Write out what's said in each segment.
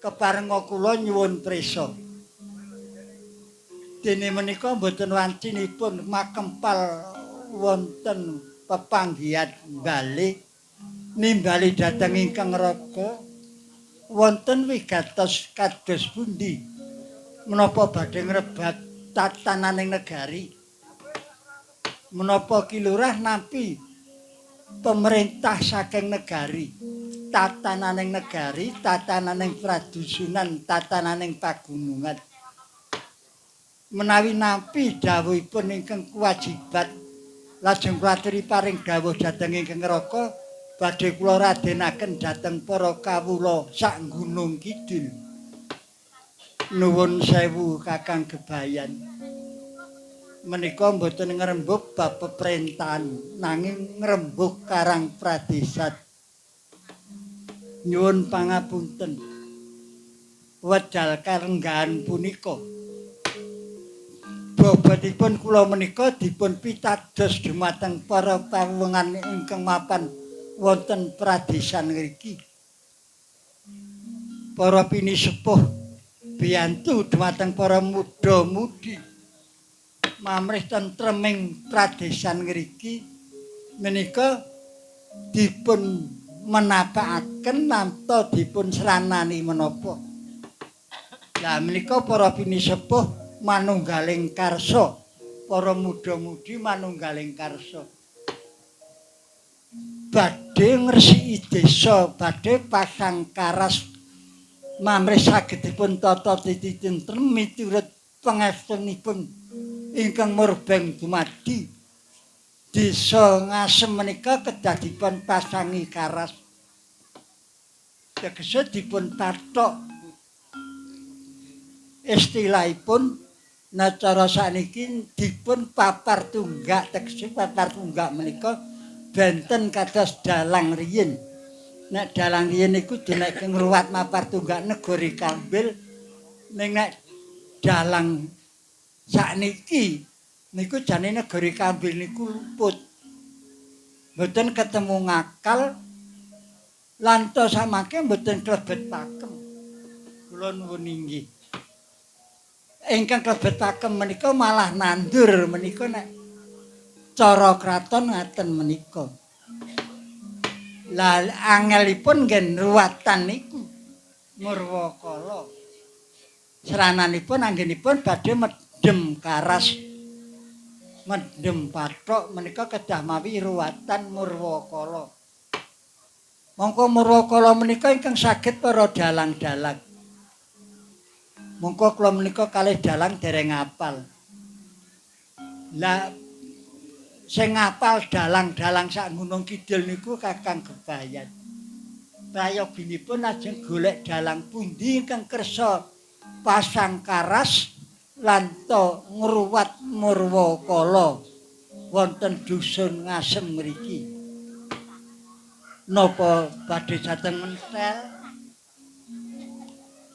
keparenga kula nyuwun prisa. Dene menika mboten wancinipun makempal wonten pepanggihan bali nimbali dhateng ingkang raga wonten wigatos kados pundi menapa badhe ngrebat tatananing negari menapa kilurah nampi pemerintah saking negari tatananing negari tatananing pradusunan tatananing pagunungan menawi nampi dawuhipun ingkang kewajiban lajeng kula aturi paring dawuh dhateng ingkang neraka badhe kula radenaken dhateng para kawula sak Gunung Kidul. Nuwun sewu Kakang Gebayan. Menika mboten ngrembug bab pemerintahan nanging ngrembug karang pradesan. Nyuwun pangapunten. Wedal karenggahan punika bobotipun kula menika dipun pitados dumateng para pawulengan ingkang mapan wonten pradesan ngriki. Para pinisepuh biyantu dumateng para muda-mudi mamrih tentreming pradesan ngriki menika dipun menapakaken nanta dipun sranani menapa. Lah menika para pinisepuh manunggaling karsa, para muda-mudi manunggaling karsa. Badhe ngresiki desa, badhe pasang karas mamrih sagedipun tata titi tentrem miturut pangestunipun ingkang murbeng dumadi. Desa Ngasem menika kedah dipun pasangi karas. Tegese dipun tathok istilahipun nacara sakniki dipun papar tunggak tegese papar tunggak menika benten kados dalang riyin. Nek dalang riyin niku dineke ngruwat mapar tunggak negori Kambil ning nek dalang sakniki niku jane negori Kambil niku luput. Mboten ketemu ngakal lan to samangke mboten klebet pakem. Kula nuwun inggih. Ingkang klebet pakem menika malah nandur menika nek cara kraton ngaten menika. Lah angelipun nggih ruwatan niku Murwakala. Srananipun anggenipun badhe medhem karas. Medhem pathok menika kedah mawi ruwatan Murwakala. Mongko Murwakala menika ingkang saged para dalang-dalang. Mongko kula menika kalih dalang dereng apal. Lah sing ngapal dalang-dalang sak Gunung Kidul niku Kakang Gebayan. Prayogipun lajeng golek dalang pundi ingkang kersa pasang karas lan to ngruwat Murwakala wonten dusun Ngasem mriki. Napa badhe dhateng mentel?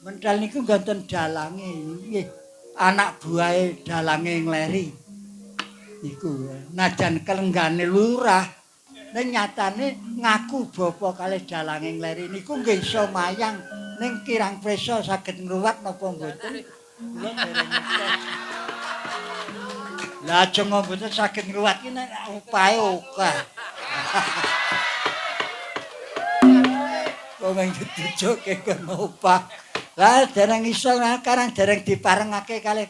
Mentel niku nggonten dalange nggih. Anak buahe dalange ngleri. Iku najan kelenggane lurah ning nyatane ngaku bapa kalih dalange ngleri niku nggih iso mayang ning kirang prisa saged ngruwat napa mboten kula dereng ngertos. Lah aja mboten saged ngruwat ki nek upahe akeh. Wong dijujuke kono upah. Lah dereng iso karang dereng diparengake kalih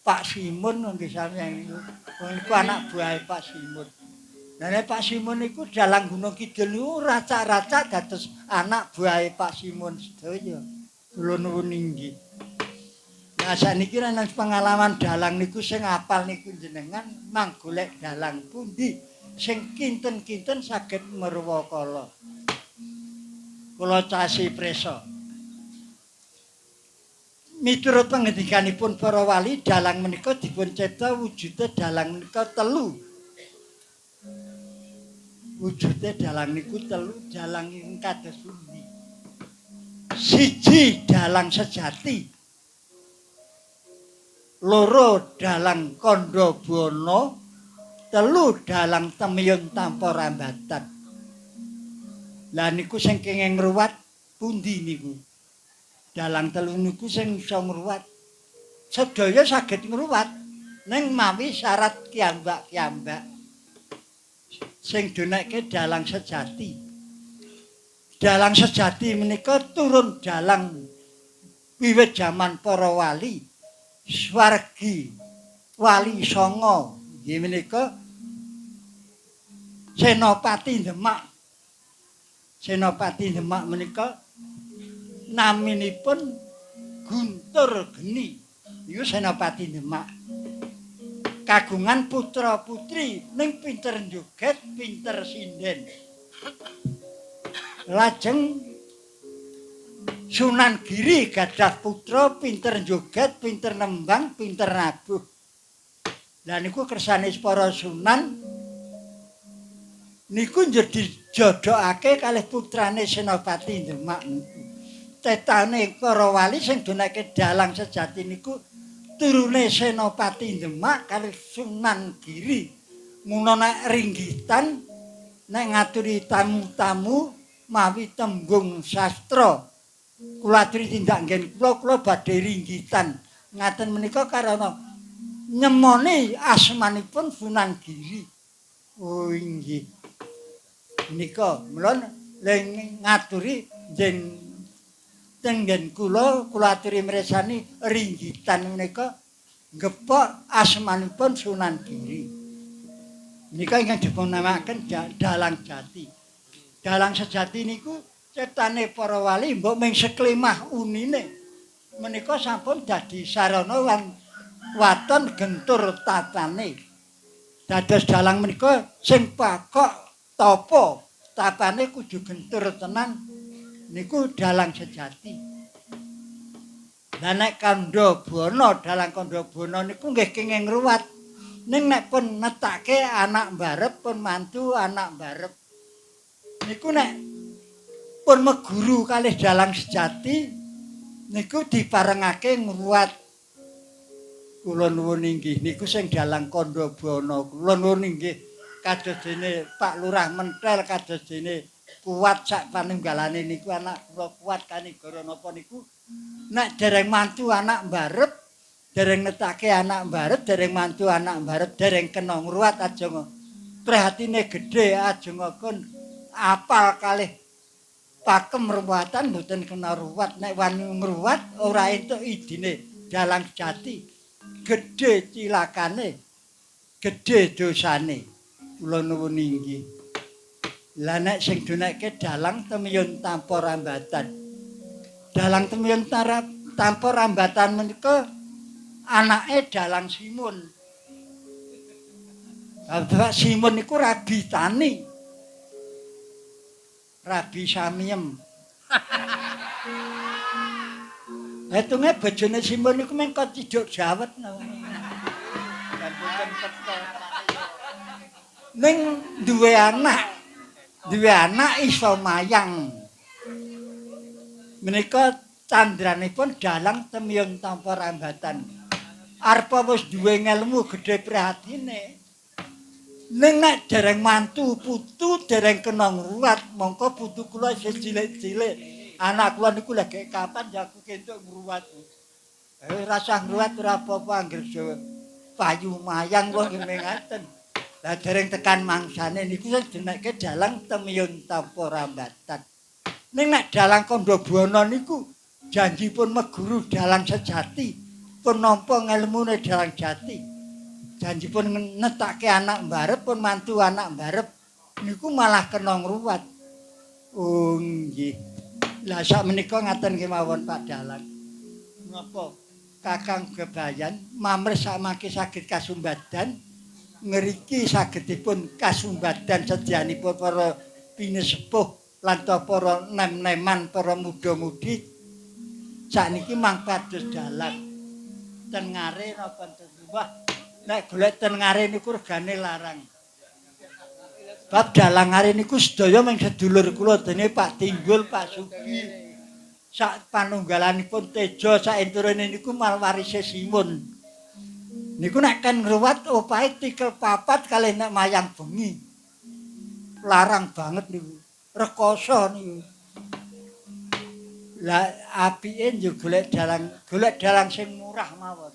Pak Simun nggih sampeyan niku. Niku anak buahe Pak Simun. Lah nek Pak Simun niku dalang Gunung Kidul niku racak-racak dados anak buahe Pak Simun sedaya. Kula nuwun inggih. Lah sakniki nek pengalaman dalang niku sing apal niku jenengan mang golek dalang pundi sing kinten-kinten saged Murwakala. Kula casi presa. Miturut pangendikanipun para wali dalang menika dipun cipta wujude dalang menika telu. Wujude dalang niku telu, dalang ingkang kados pundi? Siji dalang sejati. Loro dalang kandha bana, telu dalang temiyun tanpa rambatan. Lah niku sing kenging ngruwat pundi niku? Dalang telu niku sing iso ngruwat. Sedaya saged ngruwat ning mawi syarat kiambak-kiambak sing donekke dalang sejati. Dalang sejati menika turun dalang wiwit jaman para wali. Swargi Wali Songo nggih menika Senopati Demak. Senopati Demak menika naminipun Guntur Geni. Niku Senopati Demak. Kagungan putra-putri ning pinter joget, pinter sinden. Lajeng Sunan Giri gadah putra pinter joget, pinter nembang, pinter nabuh. Lah niku kersane para sunan niku jadi jodhokake kalih putrane Senopati Demak niku. Tetane para wali sing donake dalang sejati niku turune Senopati Demak kalih Sunan Giri. Mula nek ringgitan nek ngaturi tamu-tamu mawi tembung sastra kula aturi tindak nggen kula badhe ringgitan ngaten menika karena nyemoni asmanipun Sunan Giri. Oh inggih. Menika mula ngaturi jeneng tenggen kula aturi mirsani ringgitan menika gepok asmanipun Sunan Giri. Menika ingkang dipunamaken dalang jati. Dalang sejati niku cetane para wali mbok ming seklemah unine menika sampun dadi sarana lan waton gentur tatane. Dados dalang menika sing pakok tapa tatane kudu gentur tenan niku dalang sejati. Lah nek Kandabana dalang Kandabana niku nggih kenging ngruwat. Ning nek pun netake anak mbarep pun mantu anak mbarep. Niku nek pun meguru kalih dalang sejati niku diparengake ngruwat. Kula nuwun inggih niku sing dalang Kandabana. Kula nuwun inggih kados dene Pak Lurah Mentel kados dene Kuat sak panunggalane niku anak kula Kuat Kanigara napa niku nek dereng mantu anak mbarep dereng netake anak mbarep dereng mantu anak mbarep dereng kena ngruwat ajeng prihatine gedhe ajeng kon apal kalih pakem ruwatan mboten kena ruwat nek wani ngruwat ora entuk idine dalang jati gedhe cilakane gedhe dosane kula nuwun inggih. Lah nek sing doneke dalang temiyun tanpa rambatan. Dalang temiyun tanpa rambatan menika anake dalang Simun. Bapak Simun niku Rabi Tani. Rabi Samiem. Etunge bojone Simun niku mengko ciduk jawet namanya. Ning duwe anak iso mayang. Menika candranipun dalang temiyun tanpa rambatan. Arpa wis duwe ngelmu gedhe prihatine. Ning nek dereng mantu putu dereng kena ngruwat, mongko putu kula isih cilik-cilik. Anak kula niku lagi kapan ya aku kentuk ngruwat. Rasa ngruwat ora apa-apa anggere payu mayang kula nggih ngaten. Lah dereng tekan mangsane niku sing jenenge dalang temiyun tanpa rambatan. Ning nek dalang Kandabana niku janjipun meguru dalang sejati, pun nampa ngelmune dalang jati. Janjipun netake anak mbarep pun mantu anak mbarep niku malah kena ngruwat. Oh nggih. Lah sak menika ngaten kemawon Pak Dalang. Napa Kakang Gebayan mamres samangke saged kasumbadan ngriki sagedipun kasumbadan sedyanipun para pinesepuh lan para nem-neman para muda-mudi sakniki mangpados dalang ten ngare napa ten wah nek golek ten ngare niku regane larang bab dalang ngare niku sedaya mung sedulur kula dene Pak Tinggul Pak Sugi sak panunggalanipun Tejo sak enturane niku malwarise Simun. Niku nek kan ngruwat opahe tikel papat kalih nek mayang bengi. Larang banget niku. Rekoso niku. Lah apike yo golek dalang sing murah mawon.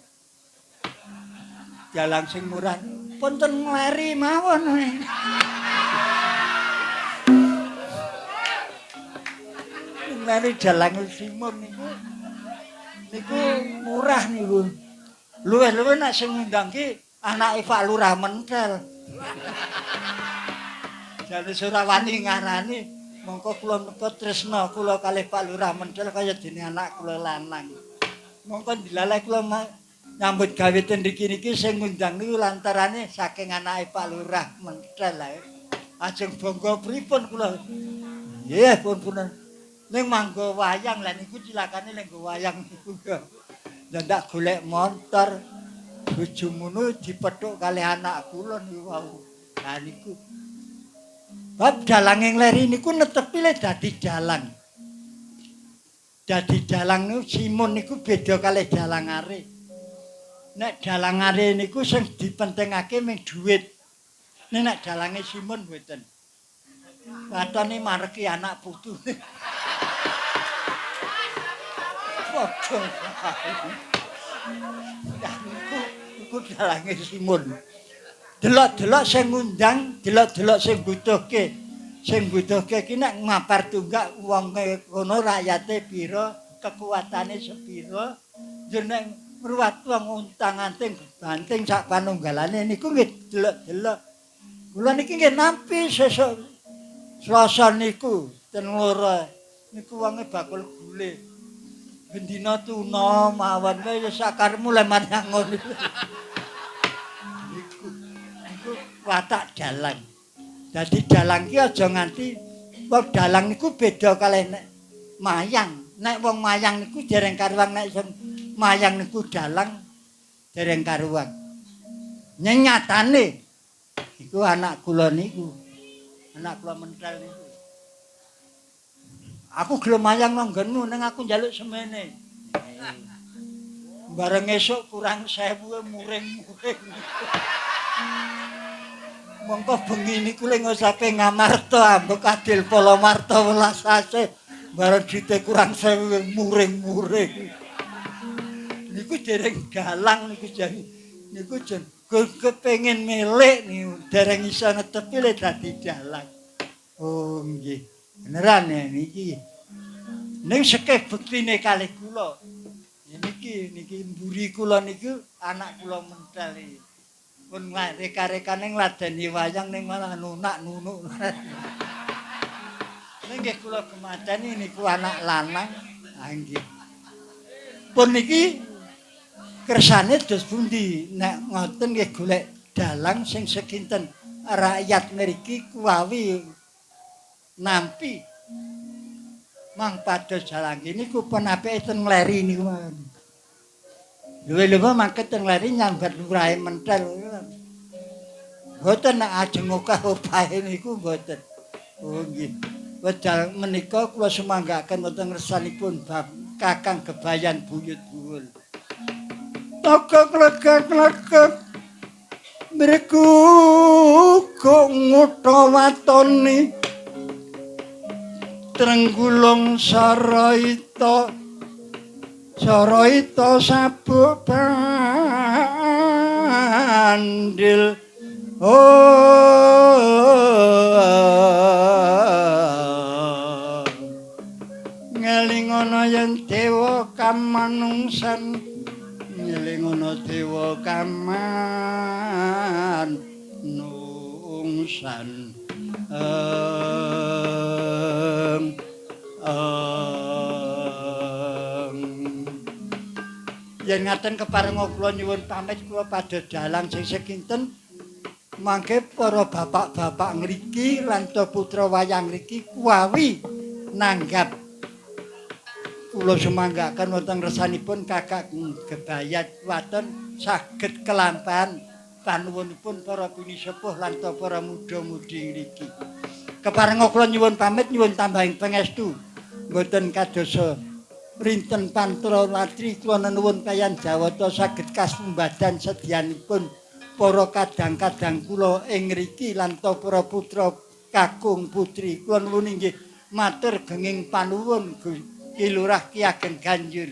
Dalang sing murah punten ngleri mawon. Ngleri dalang Simon niku murah niku. Luwih-luwih nek sing ngundang ki anake Pak Lurah Mentel. Jane ora wani ngarani mongko kula menika tresna kula kalih Pak Lurah Mentel kaya dene anak kula lanang. Mongko dilalek kula nyambut gawe ten niki sing ngundang niku lantarane saking anake Pak Lurah Mentel ae. Ajeng bangga pripun kula. Nggih pun-punan. Ning manggo wayang lah niku cilakane ning wayang niku. Ya ndak golek montor. Bojomono dipethuk kalih anak kula niku wau. Lah niku bab dalange ngleri niku netepi le dadi dalang. Dadi dalang niku Simon niku beda kalih dalang are. Nek dalang are niku sing dipentingake mung dhuwit. Nek dalange Simon mboten. Watone mareki anak putu. Padha. Iku dalange Simon. Delok-delok sing ngundang, delok-delok sing butuhke. Sing butuhke ki nek mapar tunggak wonge kono rakyate pira, kekuatane sepira, jeneng ruwat wong untang-anting banting sak panunggalane niku nggih delok-delok. Kula niki nggih nampi sesuk Selasa niku ten loro niku wonge bakul gule. Bendina tuna mawon wae sakarmu le marang ngono. Niku watak dalang. Dadi dalang ki aja nganti wong dalang niku beda kalih nek mayang. Nek wong mayang niku dereng karuang nek sing mayang niku dalang dereng karuang. Nyatane iku anak kula niku. Anak kula mentel niku. Aku gelem mayang nang nggonmu ning aku njaluk semene. Bareng esuk kurang 1000 muring-muring. Mongko bengi niku le ngosake ngamarta ambek adil Polomarta welas ase bareng dite kurang 1000 muring-muring. Niku dereng galang niku jan. Niku jan kepengin milik niku dereng iso netepi le dadi dalang. Oh nggih. Beneran ya niki. Ning sekeh buktine kalih kula. Niki mburi kula niku anak kula mentel iki. Pun reka-rekane ngladeni wayang ning malah nunak-nunuk. Ning nggih kula kemadani niku anak lanang. Ha nggih. Pun niki kersane dos pundi nek ngoten nggih golek dalang sing sekinten rakyat mriki kuwawi nampi mang pados dalang niku penapike ten ngleri niku. Luwih-luwih mangke ten ngleri nyambat lurahe mentel. Mboten nek ajeng okah-okahe niku mboten. Oh nggih. Wedal menika kula sumanggaken wonten ngersanipun bab Kakang Gebayan Buyut Buwul. Toko klegek-klegek mriku kok ngutha watone Trenggulung Saraita sabuk bandil ngelingono yen dewa kamanungsan ngelingono dewa kamanungsan yen ngaten keparenga kula nyuwun pamit kula padha dalang sing sekinten mangke para bapak-bapak ngriki lan putra wayang ngriki kuwawi nanggap kula sumanggaken wonten resanipun Kakang Gebayan waton saged kelampahan panuwunipun para bini sepuh lan para muda-mudi ngriki. Keparenga kula nyuwun pamit nyuwun tambahing pangestu mboten kadosa rinten pantura latri kula nuwun kayan jawata saged kasumbadan sedyanipun para kadang-kadang kula ing ngriki lan para putra kakung putri kula nuwun inggih matur genging panuwun Ki Lurah Ki Ageng Ganjur.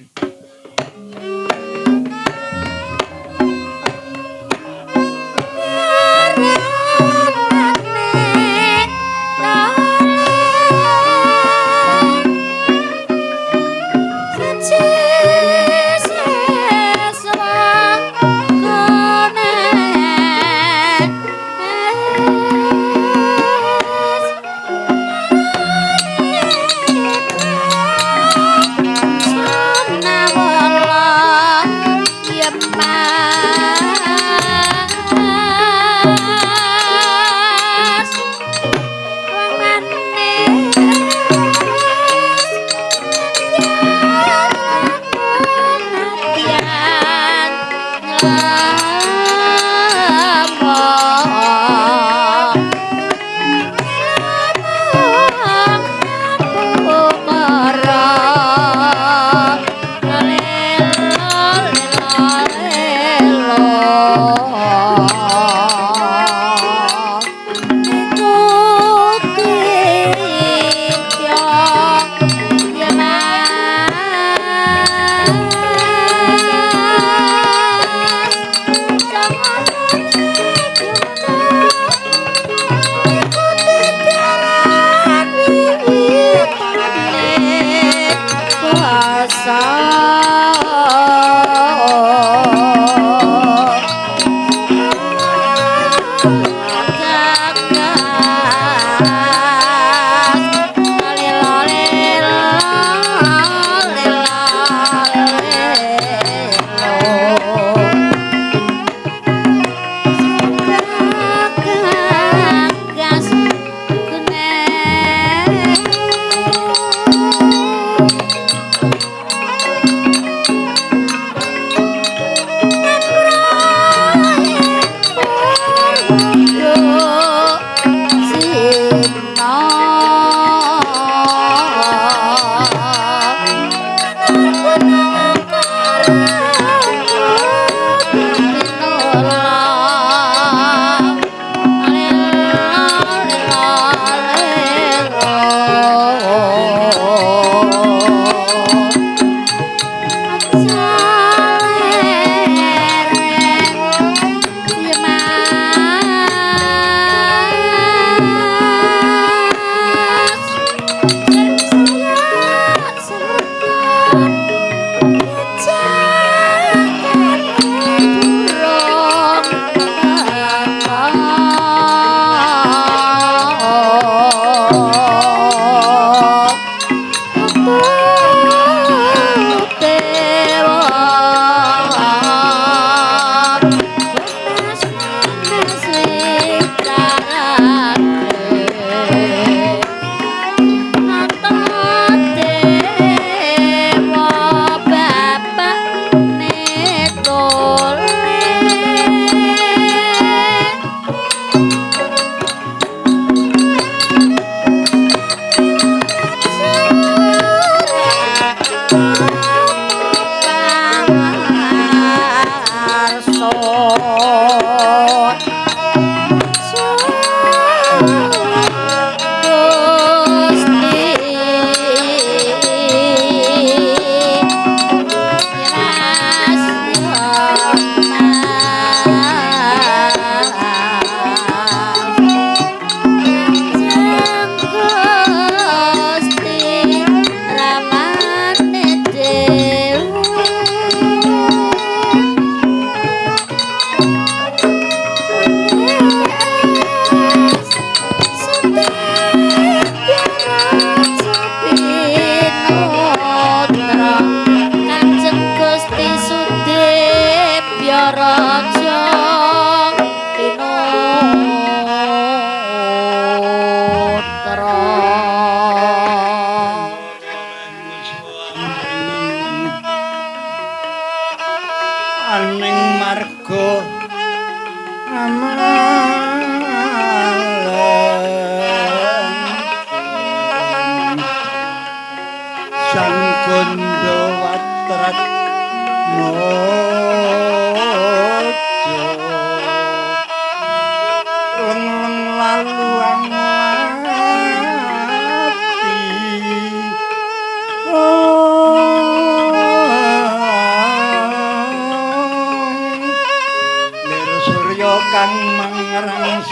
Oh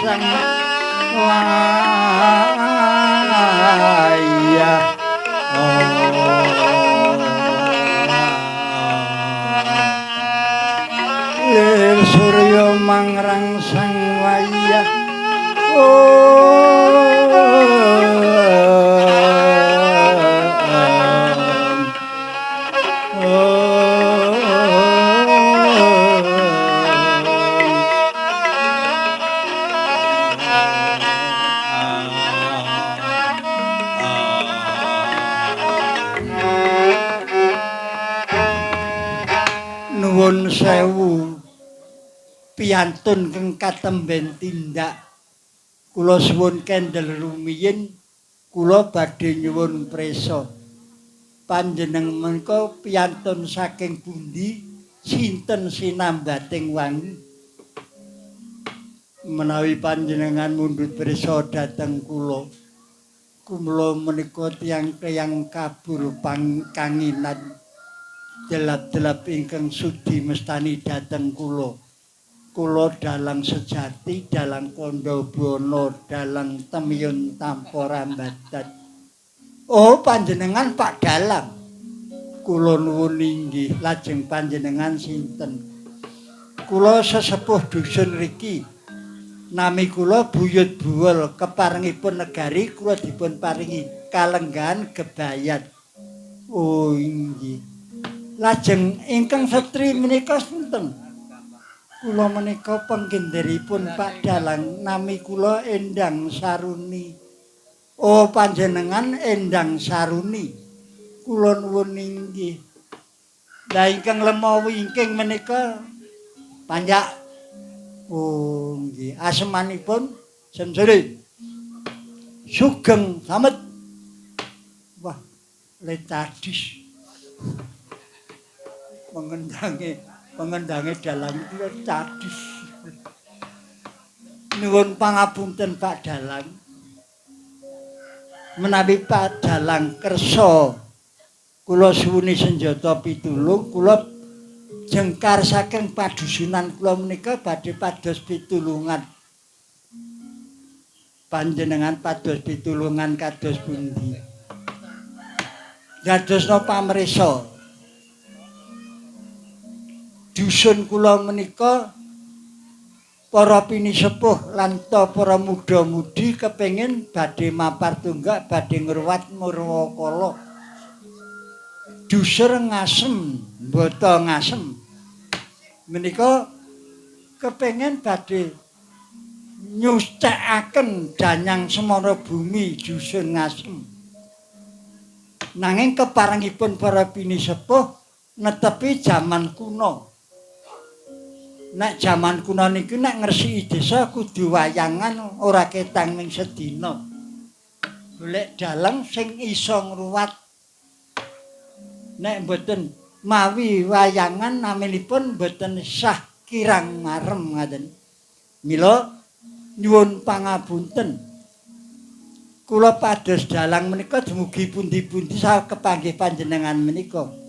sang wayah lir surya mangrang sang wayah nuwun sewu piyantun keng katemben tindak kula suwun kendel rumiyin kula badhe nyuwun prisa panjenengan menika piyantun saking pundi sinten sinambating wangi menawi panjenengan mundhut prisa dhateng kula menika tiyang-tiyang kabur kanginan delap-delap ingkang sudi mestani dhateng kula dalang sejati dalang kandha bana dalang temyun tanpa rambatan oh panjenengan Pak Dalang kula nuwun inggih lajeng panjenengan sinten kula sesepuh dusun riki nami kula Buyut Buwel keparengipun negari kula dipun paringi kalenggahan Gebayat oh inggih lajeng ingkang setri menika sinten kula menika penggenderipun Pak Dalang nami kula Endang Saruni oh panjenengan Endang Saruni kula nuwun inggih lah ingkang lemah wingking menika panjak oh nggih asemanipun Semsuri Sugeng Slamet wah letadis pengendange dalang kula cadis nuwun pangapunten Pak Dalang menawi Pak Dalang kersa kula suwuni senjata pitulung kula jengkar saking padusunan kula menika badhe pados pitulungan panjenengan pados pitulungan kados pundi dadosna pamrisa dusun kula menika para pinisepuh lan para muda-mudi kepengin badhe mapar tunggak badhe ngruwat Murwakala Dusur Ngasem Mbata Ngasem menika kepengin badhe nyustekaken danyang semana bumi dusun Ngasem nanging keparengipun para pinisepuh netepi jaman kuno nek jaman kuno niku nek ngresiki desa kudu wayangan ora ketang ning sedina golek dalang sing iso ngruwat nek mboten mawi wayangan naminipun mboten sah kirang marem ngaten mila nyuwun pangapunten kula pados dalang menika dumugi pundi-pundi saha kepanggih panjenengan menika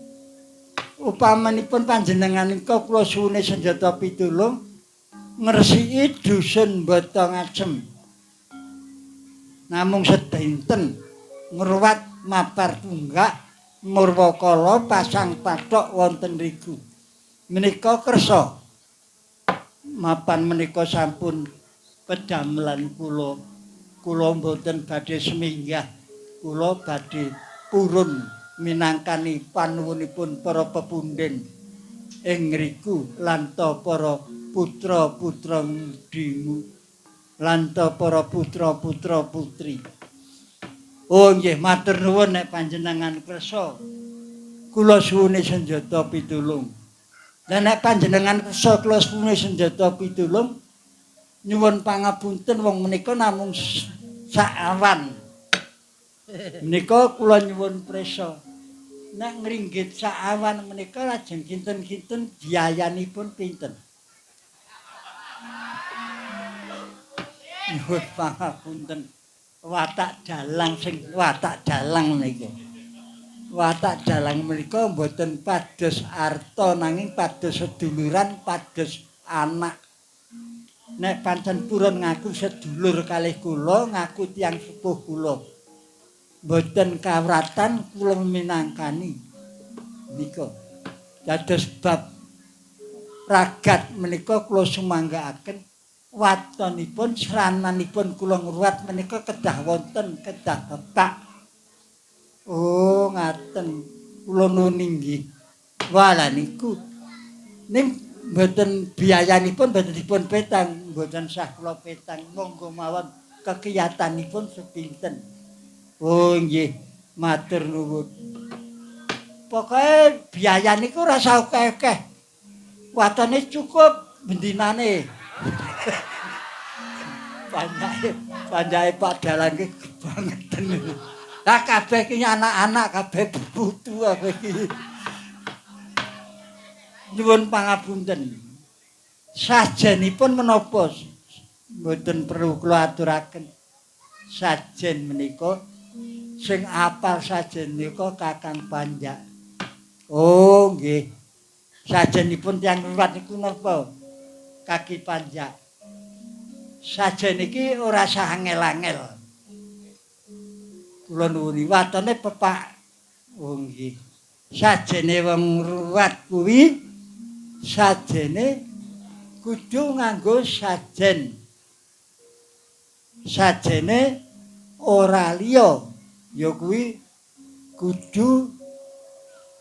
upamanipun panjenengan menika kula suwune senjata pitulung ngresiki dusun Mbata Ngasem namung sedinten ngruwat mapar tunggak Murwakala pasang pathok wonten riku menika kersa mapan menika sampun pedamelan kula mboten badhe seminggah kula badhe purun minangkani panuwunipun para pepundhen ing ngriku lan para putra-putra mudimu lan para putra-putra putri. Oh nggih matur nuwun nek panjenengan kersa kula suwune senjata pitulung. Lah nek panjenengan kersa kula suwune senjata pitulung nyuwun pangapunten wong menika namung sak awan. Menika kula nyuwun prisa. Nek ngringgit sak awan menika lajeng kinten-kinten biayanipun pinten? Nyuwun pangapunten. Watak dalang sing watak dalang niku. Watak dalang menika mboten pados arta nanging pados seduluran, pados anak. nek pancen purun ngaku sedulur kalih kula, ngaku tiyang sepuh kula. Mboten kawratan kula minangkani nika. Dados bab ragat menika kula sumanggaaken watonipun srananipun kula ngruwat menika kedah wonten kedah Bapak. Oh, ngaten. Kula nuwun inggih. Wala niku. Ning mboten biayanipun mboten dipun petang, mboten sah kula petang. Monggo mawon kekiyatanipun sepinten. Oh, nggih. Matur nuwun. Pokoke biaya niku ora usah akeh-akeh. Watone cukup bendinane. Panjake Pak Dalang ki bangeten. Lah kabeh ki anak-anak kabeh putu kabeh iki. Nyuwun pangapunten. Sajenipun menapa mboten perlu kula aturaken. Sajen menika sing apal sajen nika Kakang Panjak. Oh nggih. Sajenipun tiyang ruwat niku napa? Kaki Panjak. Sajen iki ora sah angel-angel. Kula nuwuni watone Bapak. Oh nggih. Sajene wong ruwat kuwi sajene kudu nganggo sajen. Sajene ora liya ya kuwi kudu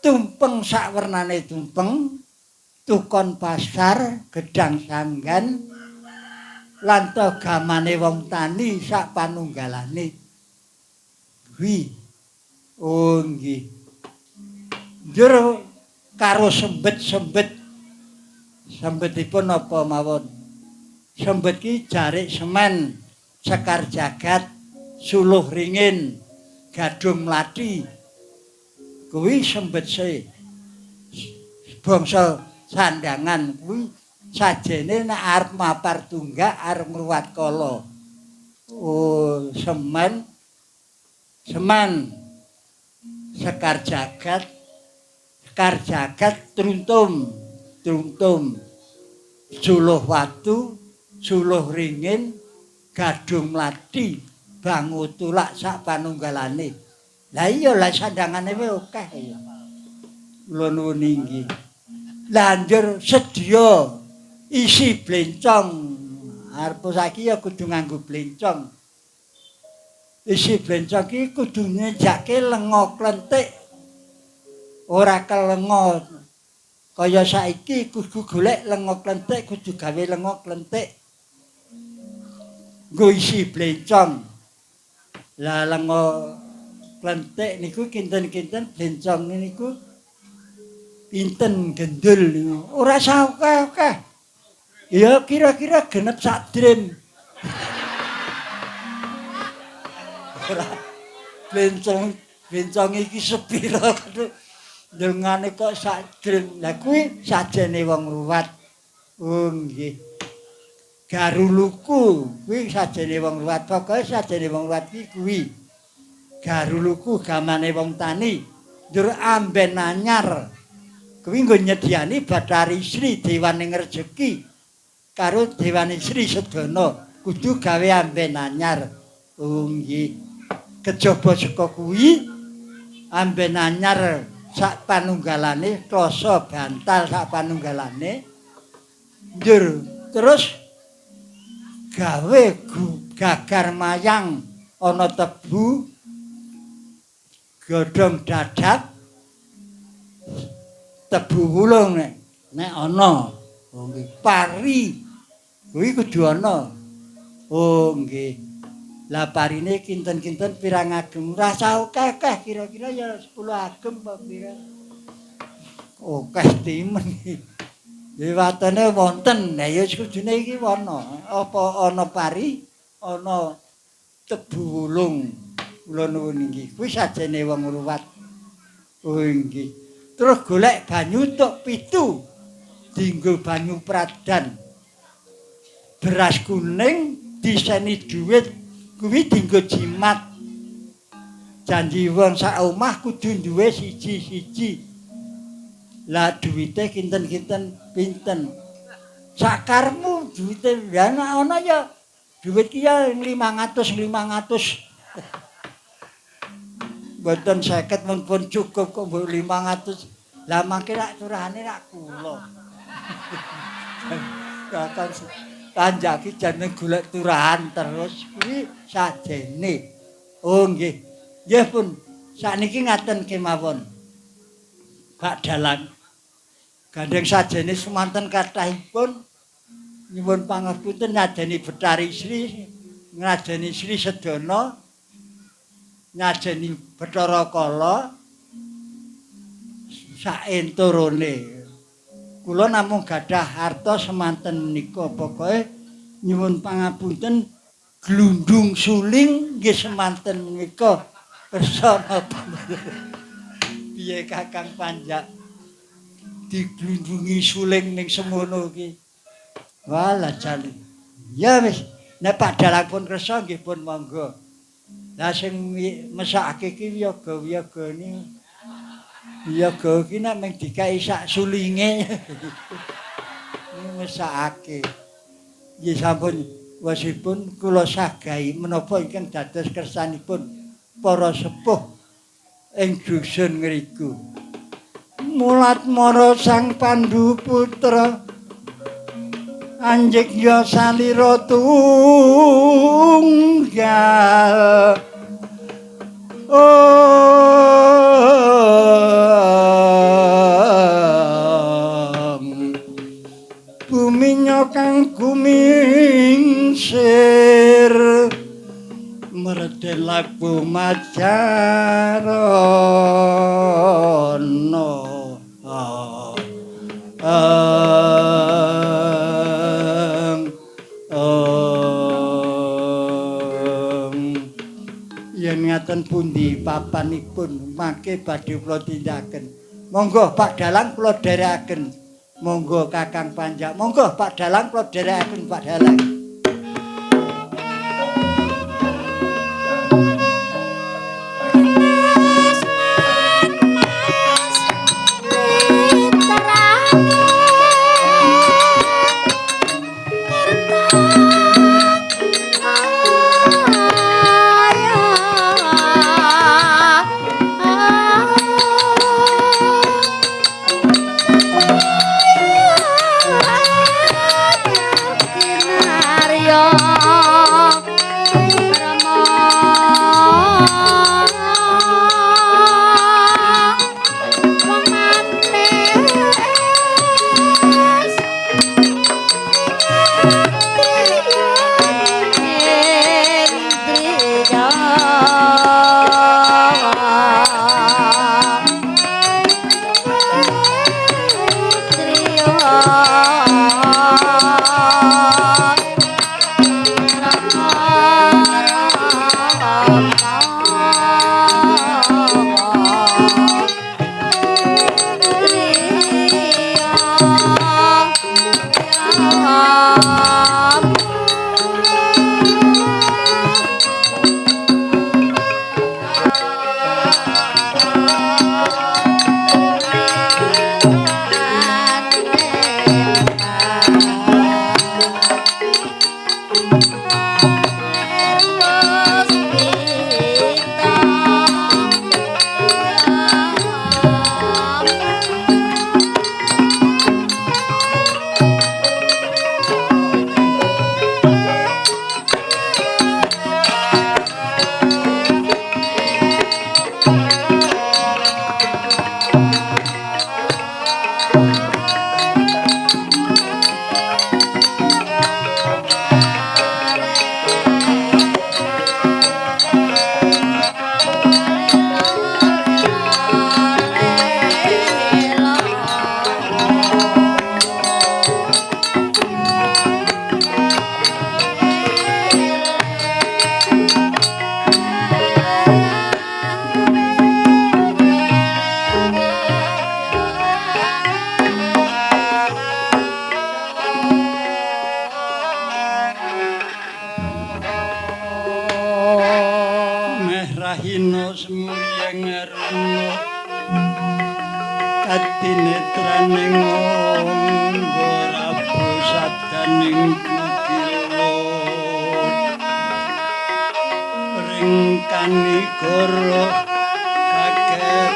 tumpeng sak wernane tumpeng, tukon pasar, gedang sanggan lan gamane wong tani sak panunggalane. Wi, oh nggih. Njur karo sembet-sembet. Sembetipun apa mawon? Sembet ki jarik semen, sekar jagat, suluh ringin, gadung mlathi. Kuwi sembetse. Bangsa sandangan kuwi sajene nek arep mapar tunggak arep ngruwat kala. Oh, semen sekar jagat truntum suluh watu suluh ringin gadung mlathi bangu tulak sak panunggalane. Lah iya lah sandangane wae akeh ya. Kula nuwun inggih. Lanjur sedya isi blencong. Arep saiki ya kudu nganggo blencong. Isi blencong iki kudu nyejake lenga klenthik. Ora kelenga. Kaya saiki kudu golek lenga klenthik, kudu gawe lenga klenthik. Nggo isi blencong. Lah lenga klenthik niku kinten-kinten blencong niku pinten gendul niku. Ora usah akeh-akeh. Ya kira-kira genep sak drim. Ora blencong iki sepira dengane kok sak drim. Lah kuwi sajene wong ruwat. Oh nggih. Garuluku kuwi sajene wong ruwat. Pokoke sajene wong ruwat kuwi garuluku gamane wong tani. Njur amben anyar. Kuwi nggo nyediani Bathari Sri Dewaning Rejeki karo Dewaning Sri Sedana kudu gawe amben anyar. Oh nggih. Kejaba saka kuwi amben anyar sak panunggalane, kloso bantal sak panunggalane. Njur terus gawe gagar mayang ana tebu godhong dadak tebu wulung nek ana. Oh nggih, pari kuwi kudu ana. Oh nggih. Lah parine kinten-kinten pirang ageng, rasa akeh kira-kira ya 10 ageng apa pira. Akeh timen iki. Ya watone wonten. Lah ya kudune iki ana. Apa ana pari, ana tebu wulung. Kula nuwun inggih. Kuwi sajene wong ruwat. Oh nggih. Terus golek banyu tok 7. Dienggo banyu pradan. Beras kuning diseni dhuwit kuwi dienggo jimat. Janji wong sak omah kudu duwe siji-siji. Lah duwite kinten-kinten pinten? sakarmu duwite ya ana ya duwit ki ya 500. Mboten 50 pun cukup kok mbok 500. Lah mangke rak turane rak kula. Kakang tanjaki jeneng golek turahan terus kuwi sajene. Oh nggih. Nggih pun sakniki ngaten kemawon. Pak Dalang. Gandeng sajene semanten kathahipun nyuwun pangapunten ngajeni Betari Sri, ngajeni Sri Sedana, ngajeni Bathara Kala saenturune. Kula namung gadah harta semanten menika pokoke nyuwun pangapunten glundung suling nggih semanten menika kersa napa. Piye Kakang Panjak diglundungi suling ning semono ki. Walah jane. Ya wis, nek Pak Dalang pun kersa nggih pun monggo. Lah sing mesakake ki wiyaga ni. Wiyaga ki nek mung dikai sak sulinge. Mesakake. Nggih sampun wasipun kula sagahi menapa ingkang dados kersanipun para sepuh ing dusun ngriku. Mulat mara sang Pandu putra anjek ya salira tunggal. Buminya kang gumingsir mreden laku majarana. Yen ngaten pundi papanipun mangke badhe kula tindakaken. Monggo Pak Dalang kula dherekaken. Monggo Kakang Panjak. Monggo Pak Dalang kula dherekaken Pak Dalang. Yaning kukilo ring kanigara kaget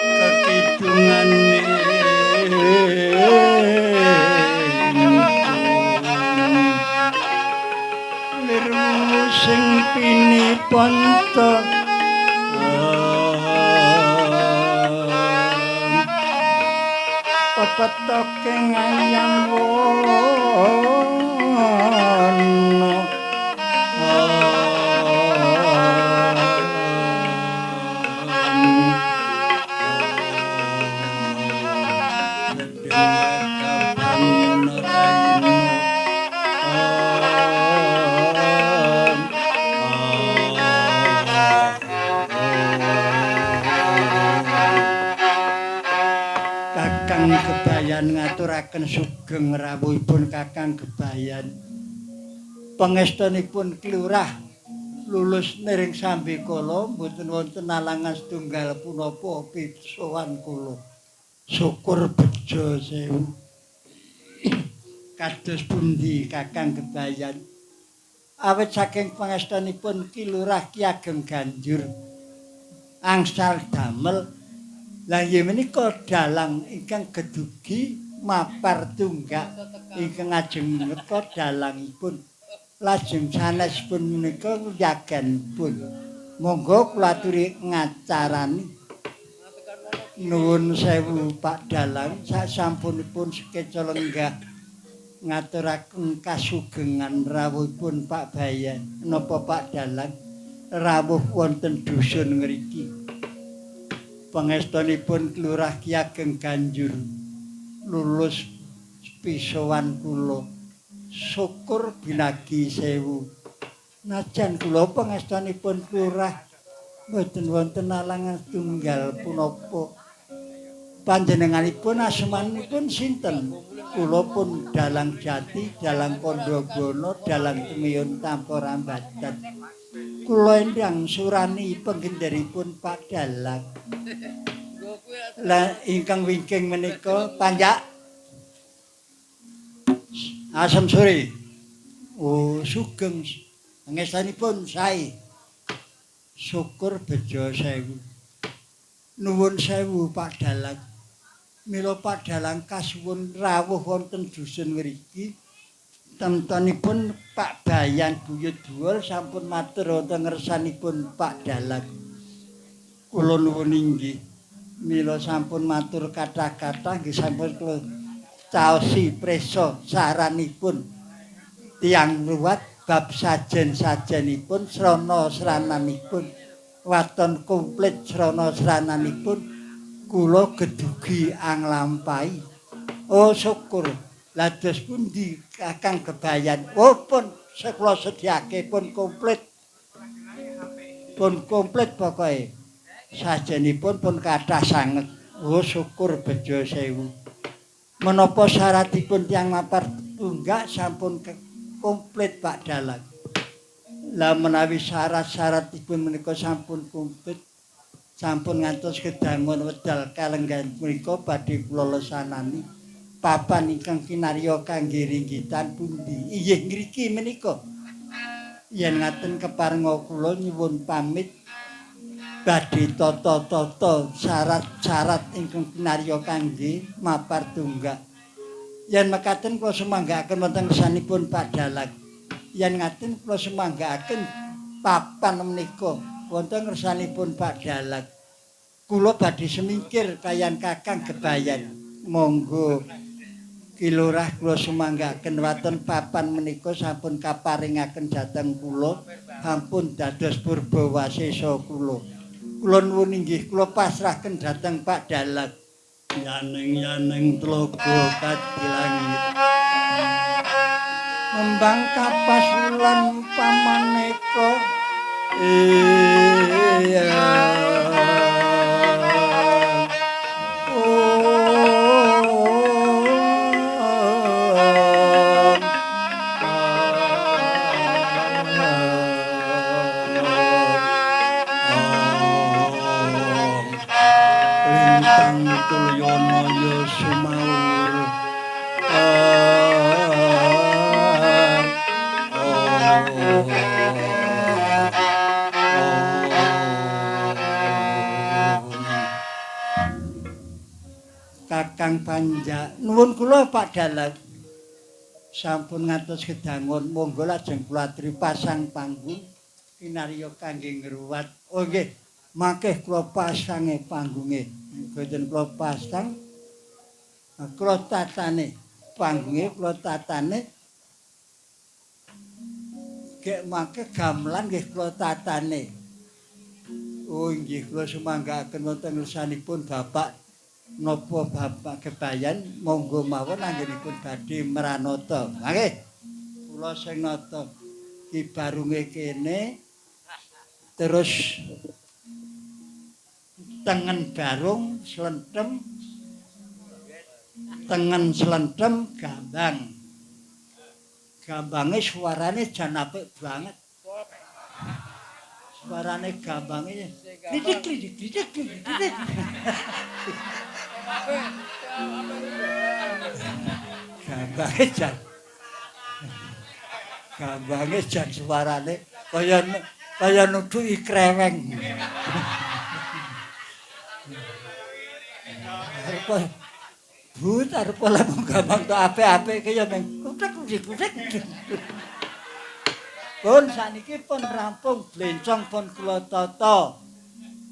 kekidungane liru sing pinipanta pepetoke ngayang wono Kakang Gebayan ngaturaken sugeng rawuhipun Kakang Gebayan. Pangestunipun Klurah lulus niring sambikala mboten wonten alangan setunggal punapa pitsowan kula. Syukur bejo sewu. Kados pundi Kakang Gebayan? Awit saking pangestunipun Kilurah Ki Ageng Ganjur angsal damel lah inggih menika dalang ingkang gedugi mapar tunggak ingkang ajeng menika dalangipun lajeng sanesipun menika yaganipun monggo kula aturi ngacarani nuwun sewu Pak Dalang sasampunipun sekeca lenggah ngaturaken kasugengan rawuhipun Pak Bayan napa Pak Dalang rawuh wonten dusun ngriki pangestunipun Kelurah Ki Ageng Ganjur lulus pisowan kula syukur binagi sewu najan kula pangestunipun Kelurah mboten wonten alangan tunggal punapa panjenenganipun asmanipun sinten kula pun Dalang Jati Dalang Kondogono Dalang Tumiyun Tanpa Rambatan kula endang surani penggenderipun Pak Dalang. Lah ingkang wingking menika Panjak. Asem sore. Oh, sugeng ngestanipun sae. Syukur bejo sewu. Nuwun sewu Pak Dalang. Mila Pak Dalang kasuwun rawuh wonten dusun mriki. Temtanipun Pak Bayan Buyut Dhuwur sampun matur wonten ngersanipun Pak Dalang. Kula nuwun inggih. Mila sampun matur kathah-kathah nggih sampun kula caosi presa saranipun tiyang ruwat bab sajen-sajenipun srana srananipun waton komplit srana srananipun kula gedugi anglampahi. Oh syukur. Lados pundi Kakang Gebayan? Oh pun sekula sediake pun komplit. Pun komplit pokoke. Sajenipun pun kathah sanget. Oh syukur bejo sewu. Menapa syaratipun tiyang mapar tunggak sampun komplit Pak Dalang. Lah menawi syarat-syaratipun menika sampun komplit sampun ngantos kedangun wedal kalenggan menika badhe kula lesanani. Papan ingkang kinarya kangge ringgitan pundi? Inggih ngriki menika. Yen ngaten keparenga kula nyuwun pamit badhe tata-tata syarat-syarat ingkang kinarya kangge mapar tunggak. Yen mekaten kula semanggaaken wonten kersanipun Pak Dalang. Yen ngaten kula semanggaaken papan menika wonten kersanipun Pak Dalang. Kula badhe semingkir kayan Kakang Gebayan. Monggo Kilurah kula sumanggaken waton papan menika sampun kaparingaken dhateng kula ampun dados purba wasesa kula. Kula nuwun inggih kula pasrahaken dhateng Pak Dalang. Yaning tlaga kadilangit. Kembang kapas wulan pamaneka ingkang tulyana ya sumaur Kakang Panjak nuwun kula Pak Dalang sampun ngantos kedangun monggo lajeng kula aturi pasang panggung kinarya kangge ngruwat oh nggih makih kula pasange panggunge boten kula pasang kula tatane panggunge kula tatane gek makih gamelan nggih kula tatane oh nggih kula sumanggaaken wonten ngersanipun Bapak napa Bapak kebayan monggo mawon anggenipun badhe meranata. Nggih. Kula sing nata Ki Barunge kene terus tengen barung slentem tengen slentem gambang. Gambange suarane jan apik banget. Suarane gambange didik. Gambange jan suarane kaya nuduki kreweng. Arep lamun gambang tok apik-apik kaya ning kutek. Pun saniki pun rampung blencong pun kula tata.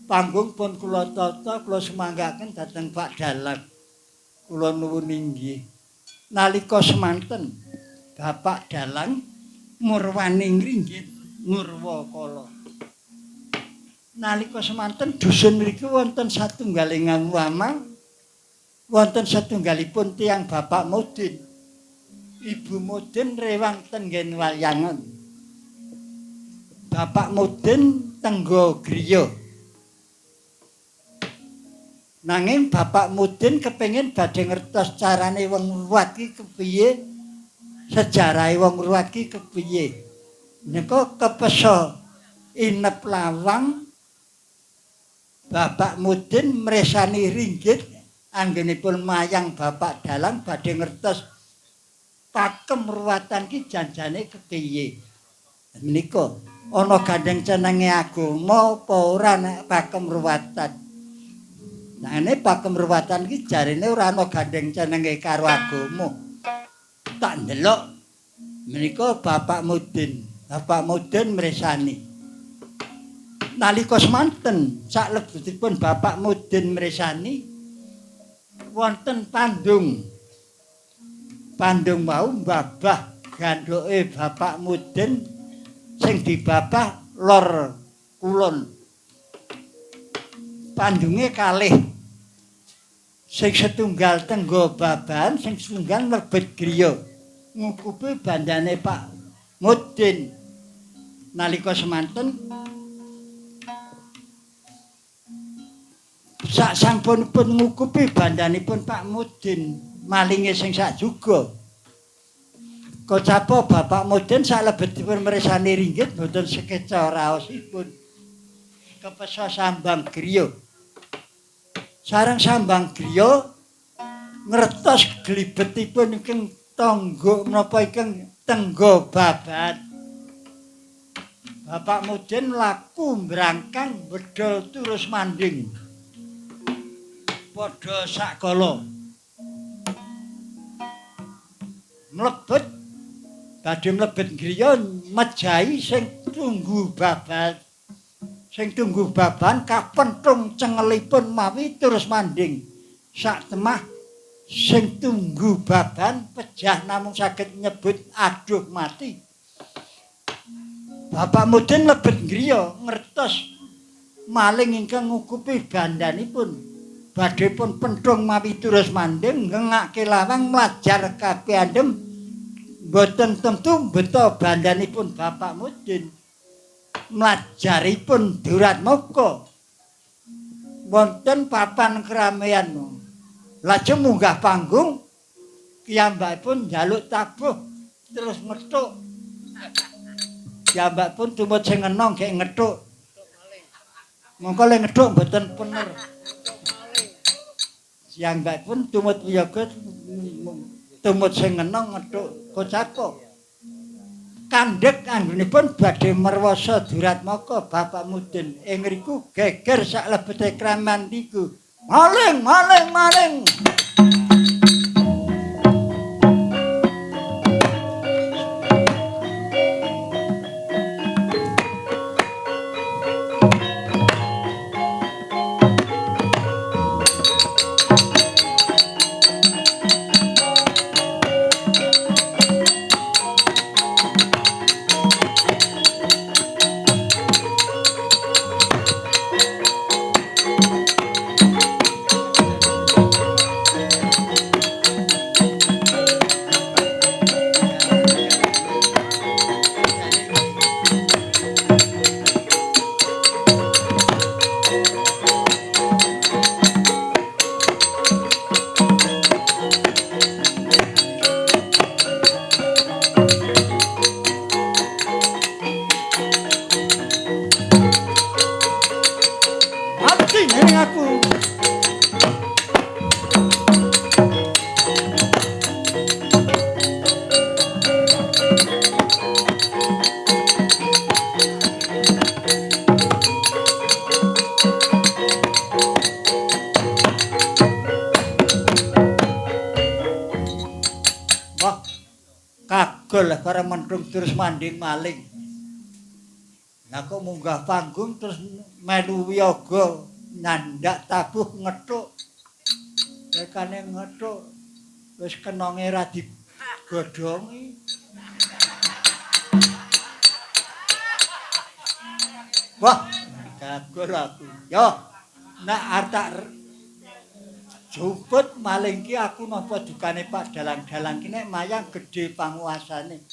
Panggung pun kula tata kula semanggaken dhateng Pak Dalang. Kula nuwun inggih. Nalika semanten Bapak Dalang murwaning ringgit Nurwakala. Nalika semanten dusun mriki wonten satunggaling amang wonten satunggalipun tiyang Bapak Mudin. Ibu Mudin rewang tenggen wayangan. Bapak Mudin tenggo griya. Nanging Bapak Mudin kepengin badhe ngertos carane wong ngruwat ki kepiye, sejarahe wong ngruwat ki kepiye. Nika kepesa inep lawang Bapak Mudin mresani ringgit anggenipun mayang Bapak Dalang badhe ngertos pakem ruwatan ki janjane kepiye. Menika ana gandeng cenenge agama apa ora nek pakem ruwatan. Nah ini pakem ruwatan ki jarine ora ana gandeng cenenge karo agama. Tak ndelok menika Bapak Mudin mresani. Nalika semanten saklebetipun Bapak Mudin mresani wonten Pandung. Pandung mau mbabah gandhoke Bapak Mudin sing dibabah lor kulon. Pandunge kalih. Sing setunggal tenggo babahan, sing setunggal merbet griya. Ngukupi bandane Pak Mudin. Nalika semanten sak sampunipun ngukupi bandanipun Pak Mudin, malinge sing sak juga. Kocapa Bapak Mudin salebetipun mresani ringgit mboten sekeca raosipun. Kepesa sambang griya. Sareng sambang griya ngertos glibetipun ingkang tangga menapa ingkang tenggo babat. Bapak Mudin laku mbrangkang bedol terus manding. Padha sakala. Mlebet badhe mlebet griya mejahi sing tunggu babat. Sing tunggu baban kapentung cengelipun mawi terus manding. Sak temah sing tunggu baban pejah namung saged nyebut aduh mati. Bapak Mudin mlebet griya ngertos maling ingkang ngukupi bandanipun badhe pun pentung mawi terus manding ngengake lawang mlajar kabeh andhem mboten tentu beta bandanipun Bapak Mudin. Mlajaripun durat moko wonten papan keramaian lajeng munggah panggung piyambakipun njaluk tabuh terus ngethuk piyambakipun tumut sing enong gek ngethuk mongko le ngethuk mboten pener Piyambakipun tumut wiyaga tumut sing enong ngethuk kocapa. Kandhek anggenipun badhe merwasa Duratmaka Bapak Mudin ing ngriku geger saklebete kraman niku. Maling, maling, maling. Mati ning aku. Wah, kagol para mentung terus manding maling. Lah kok munggah panggung terus melu wiyaga nyandak tabuh ngethuk. Rekane ngethuk wis kenonge ra digodhongi. Wah, kagol aku. Yo, nek artak juput maling ki aku napa dukane Pak Dalang-dalang ki nek mayang gedhe panguasane.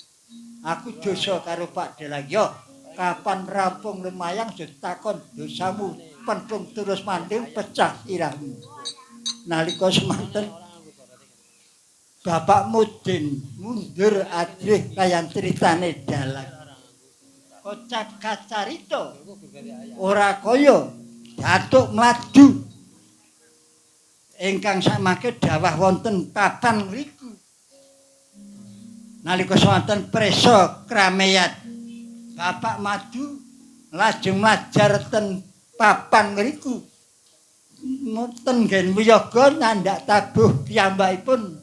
Aku dosa karo Pak Dalang. Yo, kapan rampung lumayang ditakon dosamu pentung terus manding pecah irahmu. Nalika semanten Bapak Mudin mundur adrih kayan critane Dalang. Kocak kacarita ora kaya Datuk mlaju ingkang samangke dawah wonten papan mriku. Nalika semanten presa krameyat Bapak maju lajeng mlajar ten papan mriku. Mboten nggen wiyaga nyandak tabuh piyambakipun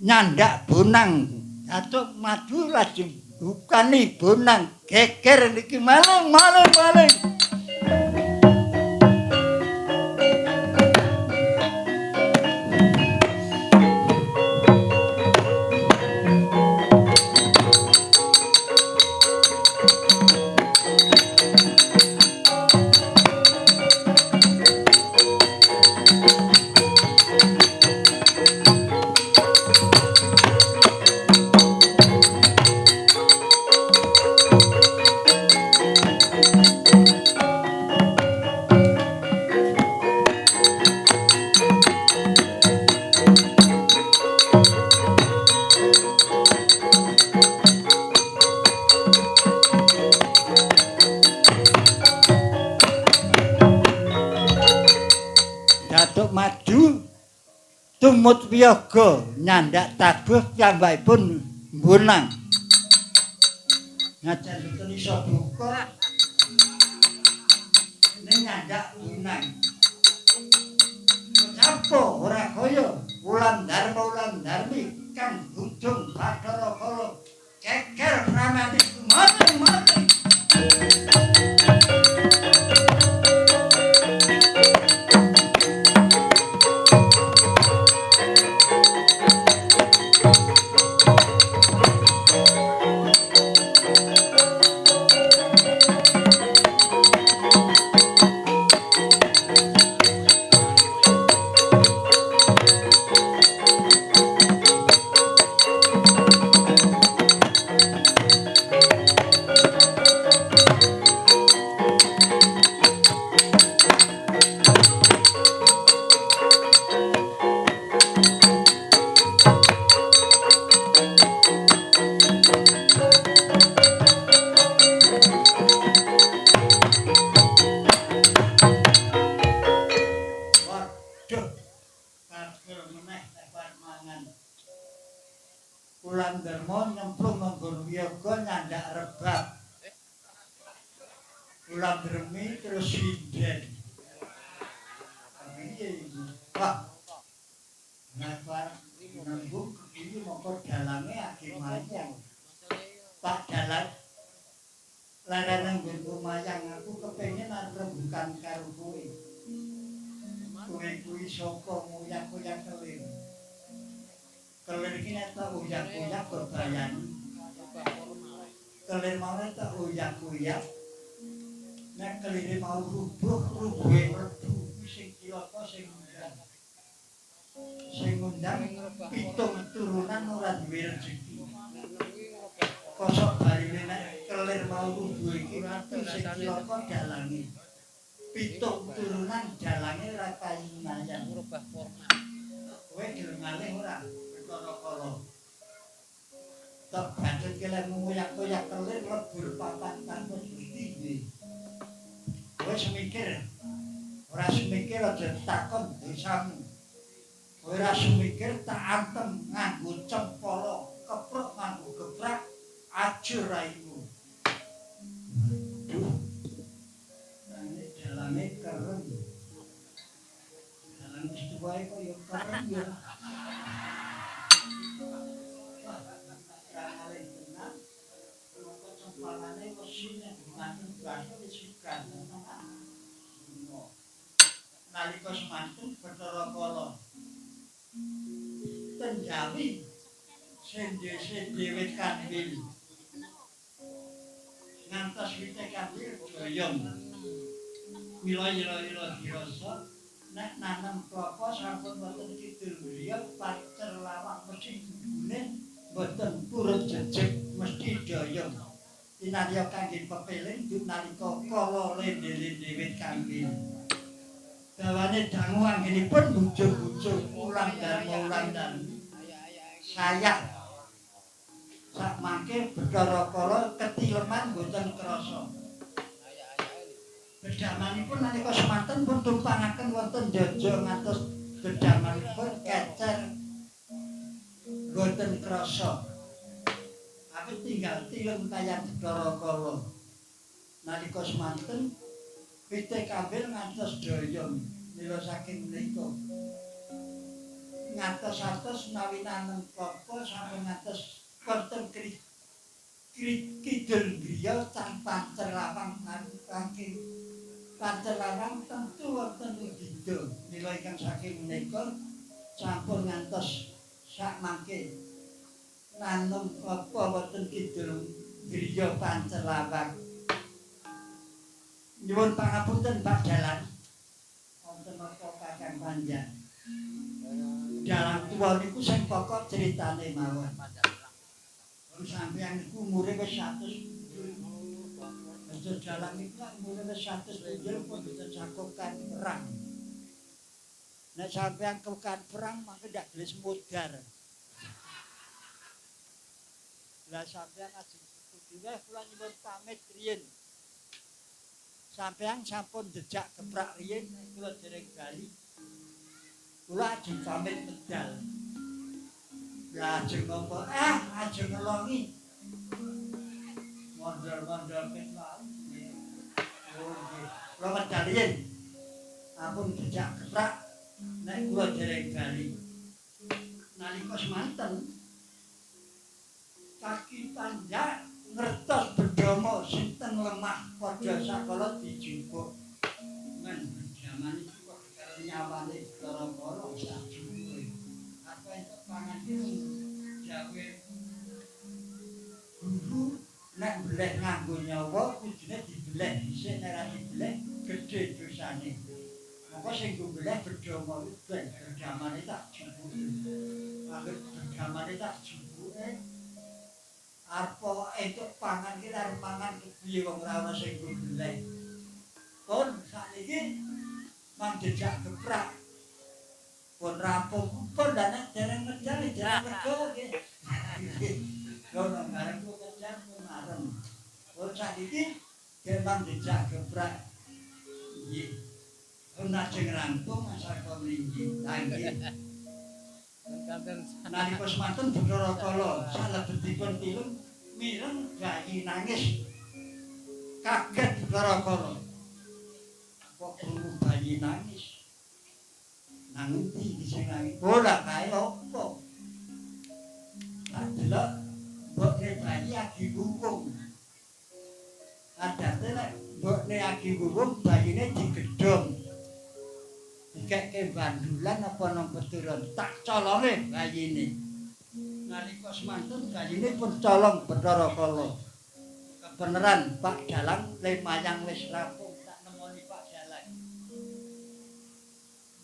nyandak bonang. Datuk maju lajeng bukani bonang geger niki maling, maling, maling. Datuk maju tumut wiyaga nyandak tabuh piyambakipun bonang. Ngajar mboten iso buka ning nyandak bonang. Apa ora kaya Wulandharmi kang ujung Bathara Kala geger ramane maling-maling. ulam dremi terus sinden. Wah, kenapa nembung ini mau dalangnya gimana? Pak dalang larang nggon mayang aku kepengin rembukan karo kowe. Kowe kuwi sapa nguyak-uyak kelir. Kelir iki nek tak uyak-uyak bebayani. Kelir mau tak uyak-uyak. Nek kelire mau rubuhe mlebu sing cilaka sing undang. Sing undang pitung turunan ora duwe rezeki. Kosok barine nek kelir mau rubuh iki sing cilaka dalange. Pitung turunan dalange ora kayu mayang. Ngrubah format. Kowe gelem ngalih ora? Perkara kala. Tak banjur kelem nguyak-uyak kelir lebur papan tanpa Gusti. Kowe semikir. Ora semikir aja takon desamu. Kowe ora semikir tak antem nganggo cempala, keprok nganggo geprak ajur raimu. Duh. Nang dalane keren. Dalan wis tuwae kok ya keren ya. Cempalane mesine nganggo banyu wis ikan. Nalika semanten Bathara Kala tenjawi sendhe-sendhe wit kandil ngantos wite kandil doyong mila-mila dirasa nek nanam klapa sampun wonten kidul griya pacer lawak mesti gune mboten purut jejeg mesti doyong tinarya kangge pepeling nalika kala lendhe-lendhe wit kandil dawane dangu anggenipun bujur-bujur ulang dan sayak sak mangke Bathara Kala ketileman boten krasa bedamanipun nalika semanten pun tumpangaken wonten jaja ngantos bedamanipun kecer boten krasa aku tinggal tilem kaya Bathara Kala nalika semanten pite kambil ngantos doyong mila saking menika ngantos-antos menawi naneng klapa sampun ngantos wonten kidul griya tanpa cerlawang saking pancerlawang tentu wonten udida mila ingkang saking menika sampun ngantos sak mangke nanung klapa wonten kidul griya pancerlawang. Nyuwun pangapunten Pak Dalang. Wonten napa Kakang Panjang. Dalang tuwa niku sing pokok critane mawon. Sampeyan niku umure wis 100. Bejo dalang niku umure wis 100 pun boten cakupan perang. Nek sampeyan kebukan perang mangke ndak gelis modar. Lah sampeyan ajeng dhewe kula nyuwun pamit riyin. Sampeyan sampun jejak geprak riyin kula dereng bali. Kula ajeng pamit medal. Lah ajeng napa? Ajeng ngelongi. Mondol-mondol ken wae. Oh nggih. Kula medal riyin. Ampun jejak geprak nek kula dereng bali. Nalika semanten kaki panjang ngertos bedama sinten lemah padha sakala dijupuk men jaman iki kok karo nyawane Bathara Kala sak dhuwure apa entuk pangan iki jawe guru nek mbleh nganggo nyawa kudune dibeleh dhisik nek ora dibeleh gedhe dosane mongko sing mbleh bedama iki ben bedamane tak jupuke anggere bedamane tak jupuke arpa entuk pangan ki arep mangan kepiye wong ora ana sing golek. Pun sakniki mang jejak geprak. Pun rampung pun nek dereng medal dereng mergo nggih. Lho bareng ku kerja marem. Pun sakniki kembang jejak geprak. Nggih. Pun ajeng rampung asal mlinggi. Lah nggih. Nalika semanten Bathara Kala salebetipun tilem mireng gayi nangis kaget karo-karo. Kok krungu bayi nangis. Nang endi sing nangis? Ora kae apa? Tak delok mbokne bayi agi gugung. Adate nek mbokne agi gugung bayine digedhong. Dikekke bandulan apa nang peturon tak colonge bayine. Nalika semanten bayine pun colong Bathara Kala. Kebeneran Pak Dalang lemayang wis rampung tak nemoni Pak Dalang.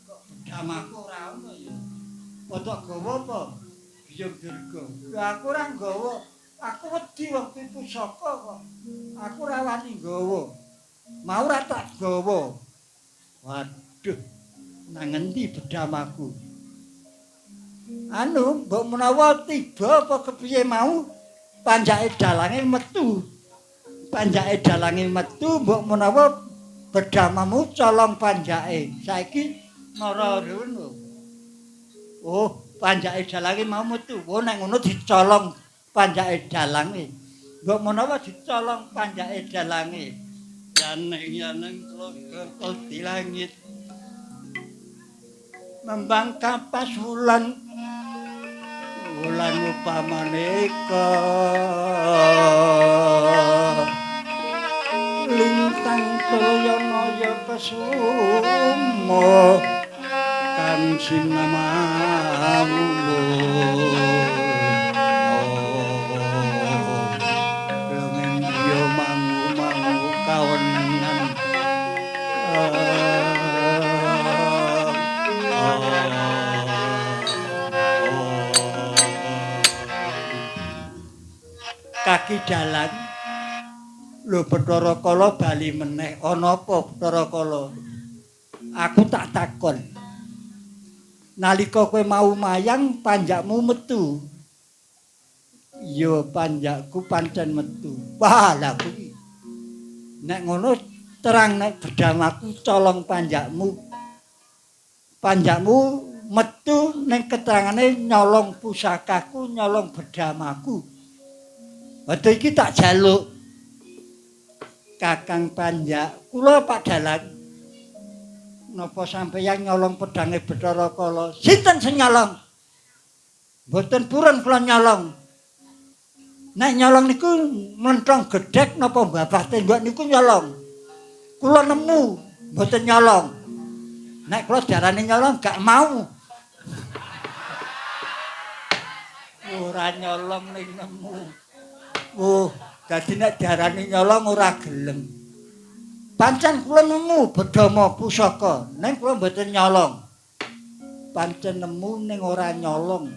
Kok bedamaku ora ono ya. Padha gawa apa? Biyung Dirga. Lah aku ora nggawa. Aku wedi wong pusaka kok. Aku ora wani nggawa. Mau ora tak gawa. Waduh. Nang endi bedamaku? Anu, mbok menawa tiba apa kepiye mau panjake dalange metu. Panjake dalange metu mbok menawa bedamamu colong panjake. Saiki nara ngono. Oh, panjake dalange mau metu. Oh, nek ngono dicolong panjake dalange. Mbok menawa dicolong panjake dalange. Yaneng kula di langit. Membang kapas wulan upamaneka lintang toyana pesumo kang sinamamu lengen yo mangu kawenan kaki dalan lho Bathara Kala bali meneh ana apa Bathara Kala aku tak takon nalika kowe mau mayang panjakmu metu ya panjakku pancen metu wah lha kuwi nek ngono terang nek bedamaku colong panjakmu metu ning keterangane nyolong pusakaku nyolong bedamaku. Waduh iki tak jaluk Kakang Panjak, kula Pak Dalang. Napa sampeyan nyolong pedange Bathara Kala? Sinten sing nyolong? Mboten purun kula nyolong. Nek nyolong niku menthong gedhek napa babah tembok niku nyolong. Kula nemu mboten nyolong. Nek kula darane nyolong gak mau. Ora nyolong ning nemu. Oh, dadi nek diarani nyolong ora gelem. Pancen kula nemu bedama pusaka, ning kula mboten nyolong. Pancen nemu ning ora nyolong.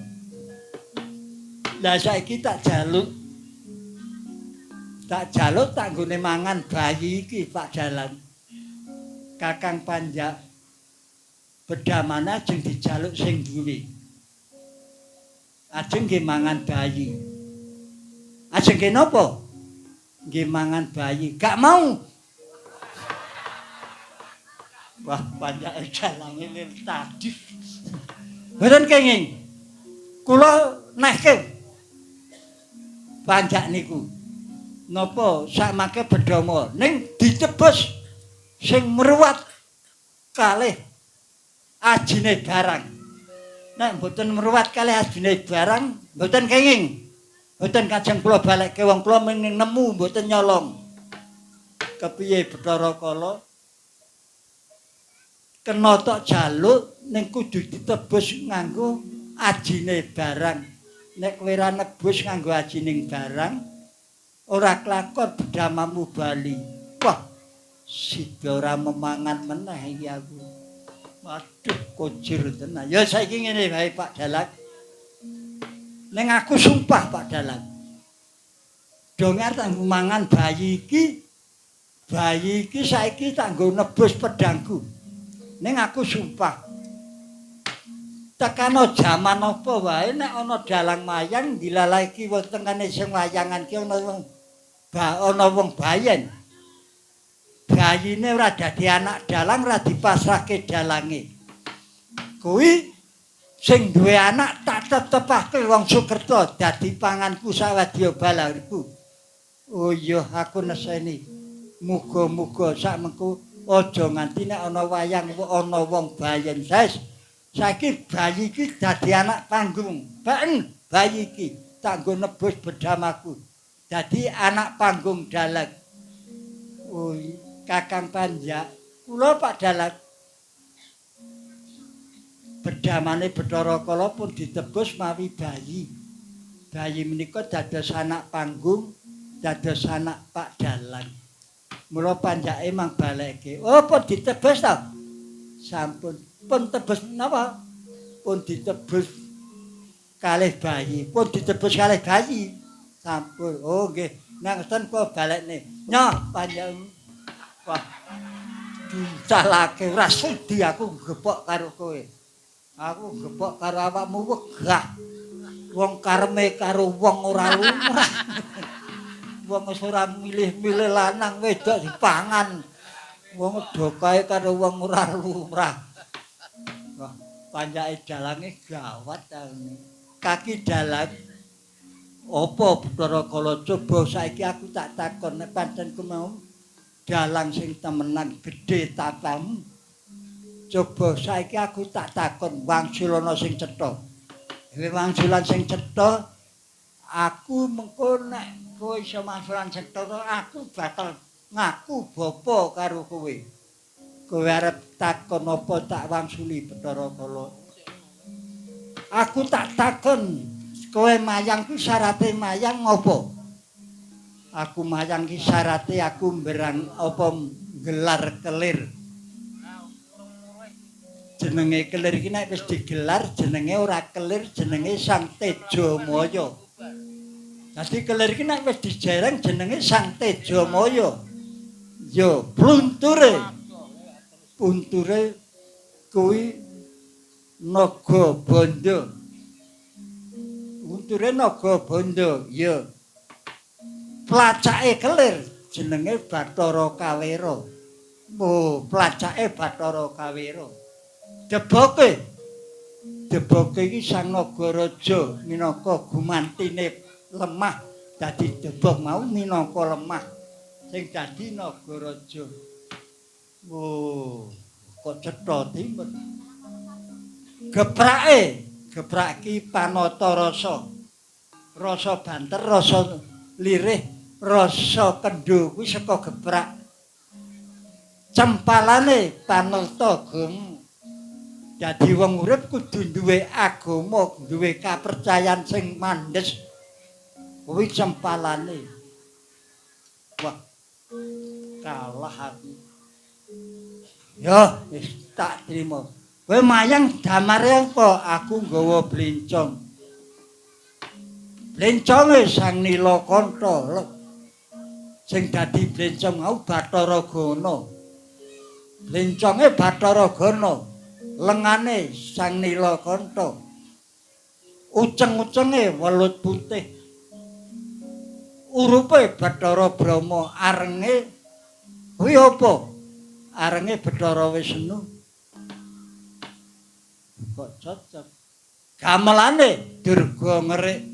Lah saiki tak jaluk tak nggone mangan bayi iki Pak Dalang. Kakang Panjak bedamane ajeng dijaluk sing duwe. Ajeng nggih mangan bayi. Ajeng kene napa? Nggih mangan bayi. Gak mau. Wah, panjake dalange lil tadi. Mboten kenging. Kula nehke panjak niku. Napa sakmake bedama ning ditebus sing meruwat kalih ajine barang. Nek mboten meruwat kalih ajine barang, mboten kenging. Mboten kajeng kula balekke wong kula ming nemu mboten nyolong. Kepiye Bathara Kala? Kena tok jaluk ning kudu ditebus nganggo ajine barang. Nek kowe ora nebus nganggo ajining barang, ora kelakon bedamamu bali. Wah, sida ora memangan meneh iki aku. Waduh, kocir tenan. Ya saiki ngene bae Pak Dalang. Ning aku sumpah Pak Dalang. Dongar tak mangan bayi iki saiki tak nggo nebus pedangku. Ning aku sumpah. Tekano jaman apa wae nek ana dalang mayang dilalaki wonten kene sing wayangan ki ana wong bayen. Bayine ora dadi anak dalang ora dipasrahke dalange. Kuwi sing duwe anak tak tetepake wong Sukerta dadi panganku sawadya balariku. Oh iya aku neseni. Muga-muga sakmengko aja nganti nek ana wayang ana wong bayen ses. Saiki bayi iki dadi anak panggung. Ben bayi iki tak nggo nebus bedamaku. Dadi anak panggung dalang. Oh, Kakang Panjak, kula Pak Dalang. Bedamane Bathara Kala pun ditebus mawi bayi. Bayi menika dados anak panggung, dados anak Pak Dalang. Mula panjake mang baleke. Oh, pun ditebus ta? Sampun. Pun tebus napa? Pun ditebus kalih bayi. Pun ditebus kalih bayi. Sampun. Oh, nggih. Nang ten kok balekne. Nyoh, panjang. Wah. Dicalake ora sudi aku gepok karo kowe. Aku gepok karo awakmu wegah. Wong kareme karo wong ora lumrah. Wong wis ora milih-milih lanang wedok dipangan. Wong do kae karo wong ora lumrah. Wah, panjake dalange gawat tane. Kaki dalang. Apa Bathara Kala coba saiki aku tak takon nek pancen ku mau dalang sing temenan gedhe tapamu. Coba saiki aku tak takon wangsulana sing cetha. Wangsulan sing cetha aku mengko nek kowe iso wangsulan cetha aku bakal ngaku bapa karo kowe. Kowe arep takon apa tak wangsuli Bathara Kala. Aku tak takon kowe mayang ku syarate mayang ngopo? Aku mayang ki syarate aku mberang apa gelar kelir. Jenenge kelir iki nek wis digelar jenenge ora kelir jenenge Sang Tejamaya. Dadi kelir iki nek wis dijereng jenenge Sang Tejamaya. Yo plunture. Punture kuwi naga banda. Punture naga banda, ya. Placake kelir jenenge Bathara Kawera. Oh, placake Bathara Kawera. Deboke iki Sang Nagaraja minangka gumantine lemah dadi debok mau minangka lemah sing dadi Nagaraja. Oh, kok cetha timun. Geprak ki panata rasa. Rasa banter, rasa lirih, rasa kendho kuwi saka geprak. Cempalane panata agama. Dadi wong urip kudu duwe agama, duwe kapercayan sing mandhes. Kuwi cempalane. Wah. Kalah aku. Yo, wis tak trima. Kowe mayang damare apa? Aku nggawa blencong. Blenconge Sang Nilakanta. Sing dadi blencong mau Bathara Gana. Blenconge Bathara Gana. Lengane Sang Nilakanta. Uceng-ucenge welut putih. Urupe Bathara Brahma, arenge kuwi apa? Arenge Bathara Wisnu. Kok cocok. Gamelane Durga ngerik.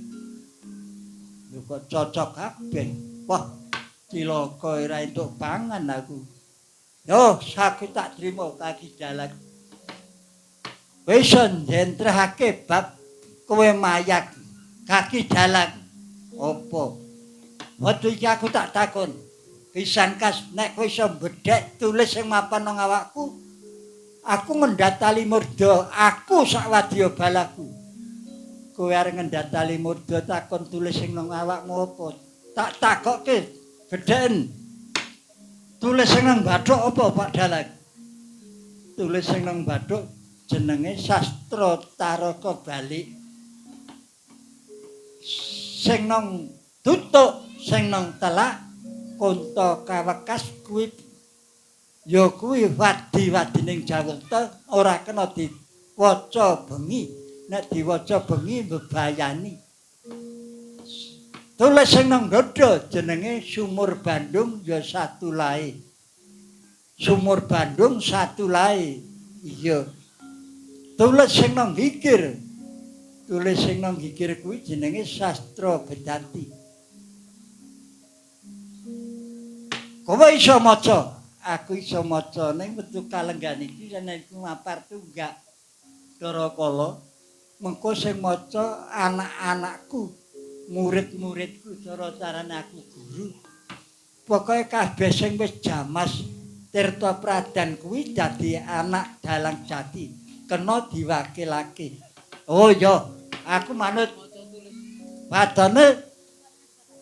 Lho kok cocok kabeh. Wah, cilaka ora entuk pangan aku. Yo, saku tak trima kaki dalan. Wis njlentrehake bab kowe mayak kaki dalan. Apa? Waktu iki aku tak takon. Pisangkas nek kowe iso bedhek tulis sing mapan nang awakku. Aku ngendatali murda, aku sak wadya balaku. Kowe arep ngendatali murda takon tulis sing nang awakmu apa? Tak takokke bedheken. Tulis sing nang bathuk apa Pak Dalang? Tulis sing nang bathuk jenenge Sastra Taraka Balik. Sing nang tutuk sing nang telak Kunta Kawekas kuwi ya kuwi wadi-wadining Jawata ora kena diwaca bengi. Nek diwaca bengi mbebayani. Tulis sing nang Dada jenenge Sumur Bandung ya satu lae. Sumur Bandung satu lae. Iya. Tulis sing nang Gigir. Tulis sing nang Gigir kuwi jenenge Sastra Bedanti. Kowe iso maca, aku iso maca ning wektu kalenggan iki nek mapar tunggak Darakala mengko sing maca anak-anakku, murid-muridku cara-carane aku guru. Pokoke kabeh sing wis jamas Tirta Pradan kuwi dadi anak dalang jati, kena diwakilake. Oh ya, aku manut padane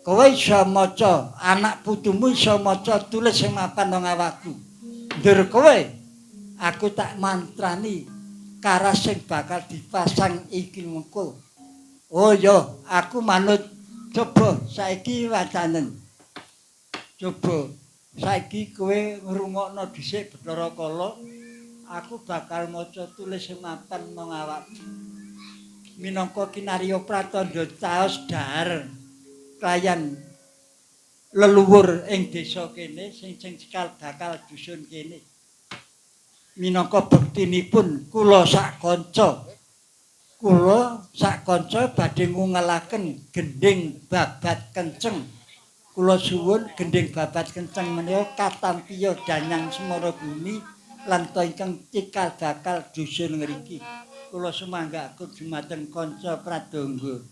kowe iso maca, anak putumu iso maca tulis sing mapan nang awakku. Ndur kowe aku tak mantrani karas sing bakal dipasang iki mengko. Oh ya, aku manut coba saiki wacanen. Coba saiki kowe ngrungokno dhisik Bathara Kala, aku bakal maca tulis sing mapan nang awakku. Minangka kinarya pratandha caos dhahar kayan leluhur ing desa kene sing cikal bakal dusun kene. Minangka bektinipun kula sak kanca badhe ngungelaken gending babat kenceng. Kula suwun gending babat kenceng menika katampiya danyang semara bumi lan ta ingkang cikal bakal dusun ngriki. Kula sumanggaken dumateng kanca pradangga.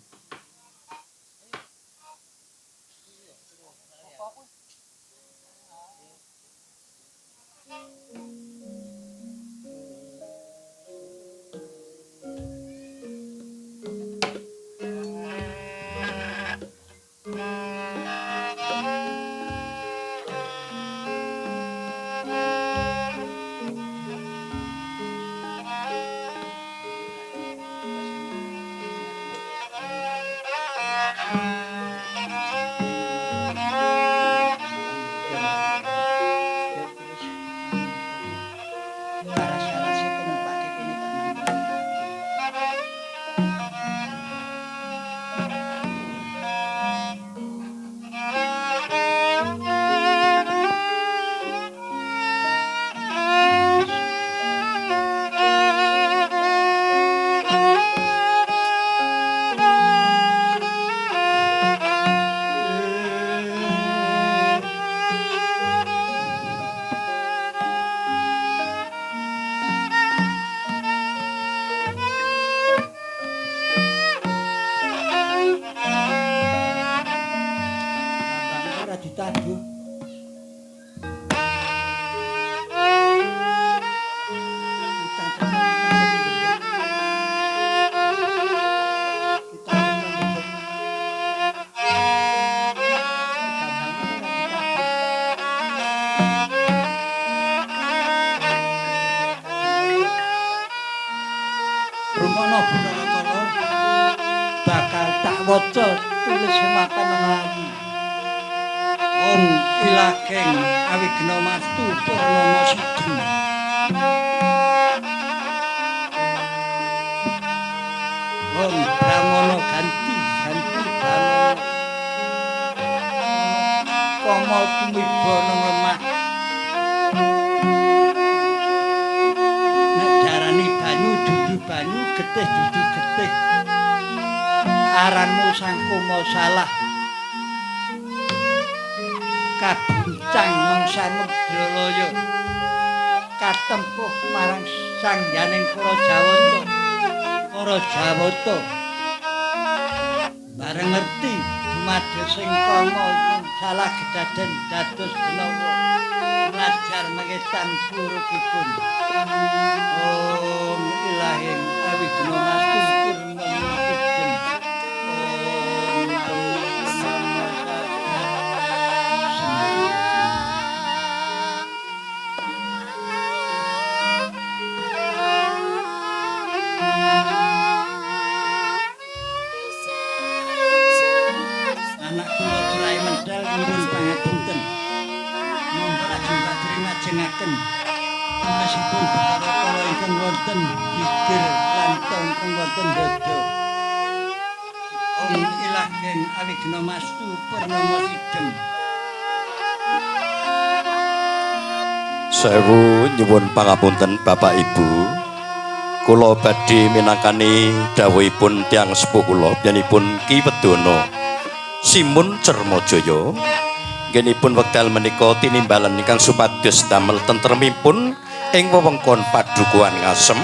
Rumono Bathara Kala bakal tak waca tulis sing mapan nang ati. Om ilakeng awigna mastu purnama sidhem. Om Brahmana ganti Brahmana. Kama tumiba nang lemah. Nek darani banyu dudu banyu, getih dudu getih. Aranmu sangkoma salah. Kabuncang nang samudra laya. Katempuh marang sangyaning para Jawata. Para Jawata bareng ngerti dumados sing kama iku salah kedaden dados denawa ngajar mengetan purukipun. Om ilahing awigna mastu purnama sidhem. Om anak kula Rai Mentel nyuwun pangapunten. Monggo lajeng lajengaken tulisipun Bathara Kala ingkang wonten gigir lan ingkang wonten dada. Om ilahing awigna mastu purnama sidhem. Sewu nyuwun pangapunten Bapak Ibu. Kula badhe minangkani dawuhipun tiyang sepuh kula panjenenganipun Ki Wedana Simun Cermajaya Genipun wekdal menika tinimbalan ingkang supados damel tentremipun ing wewengkon Padukuhan Ngasem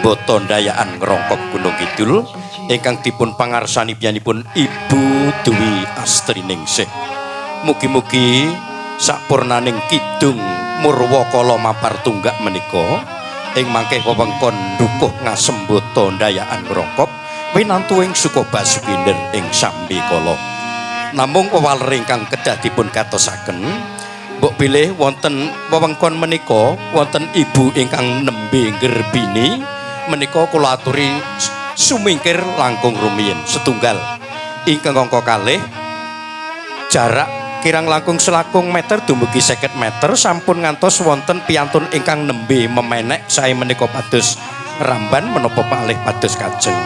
Mbota Ndayaan Ngrongkop Gunung Kidul ingkang dipun pangarsani piyambakipun Ibu Dwi Astriningsih. Mugi-mugi sapurnaning kidung Murwakala Mapar Tunggak menika ing mangke wewengkon Dukuh Ngasem Mbota Ndayaan Ngrongkop winantu ing Sukoba Suginder ing sambikala. Namung wewaler ingkang kedah dipun katosaken mbok bilih wonten wewengkon menika wonten ibu ingkang nembe Gerbini menika kula aturi sumingkir langkung rumiyin setunggal ingkang angka kalih jarak kirang langkung selakung meter dumugi 50 meter sampun ngantos wonten piyantun ingkang nembe memenek sae menika pados ramban menapa palih pados kajeng.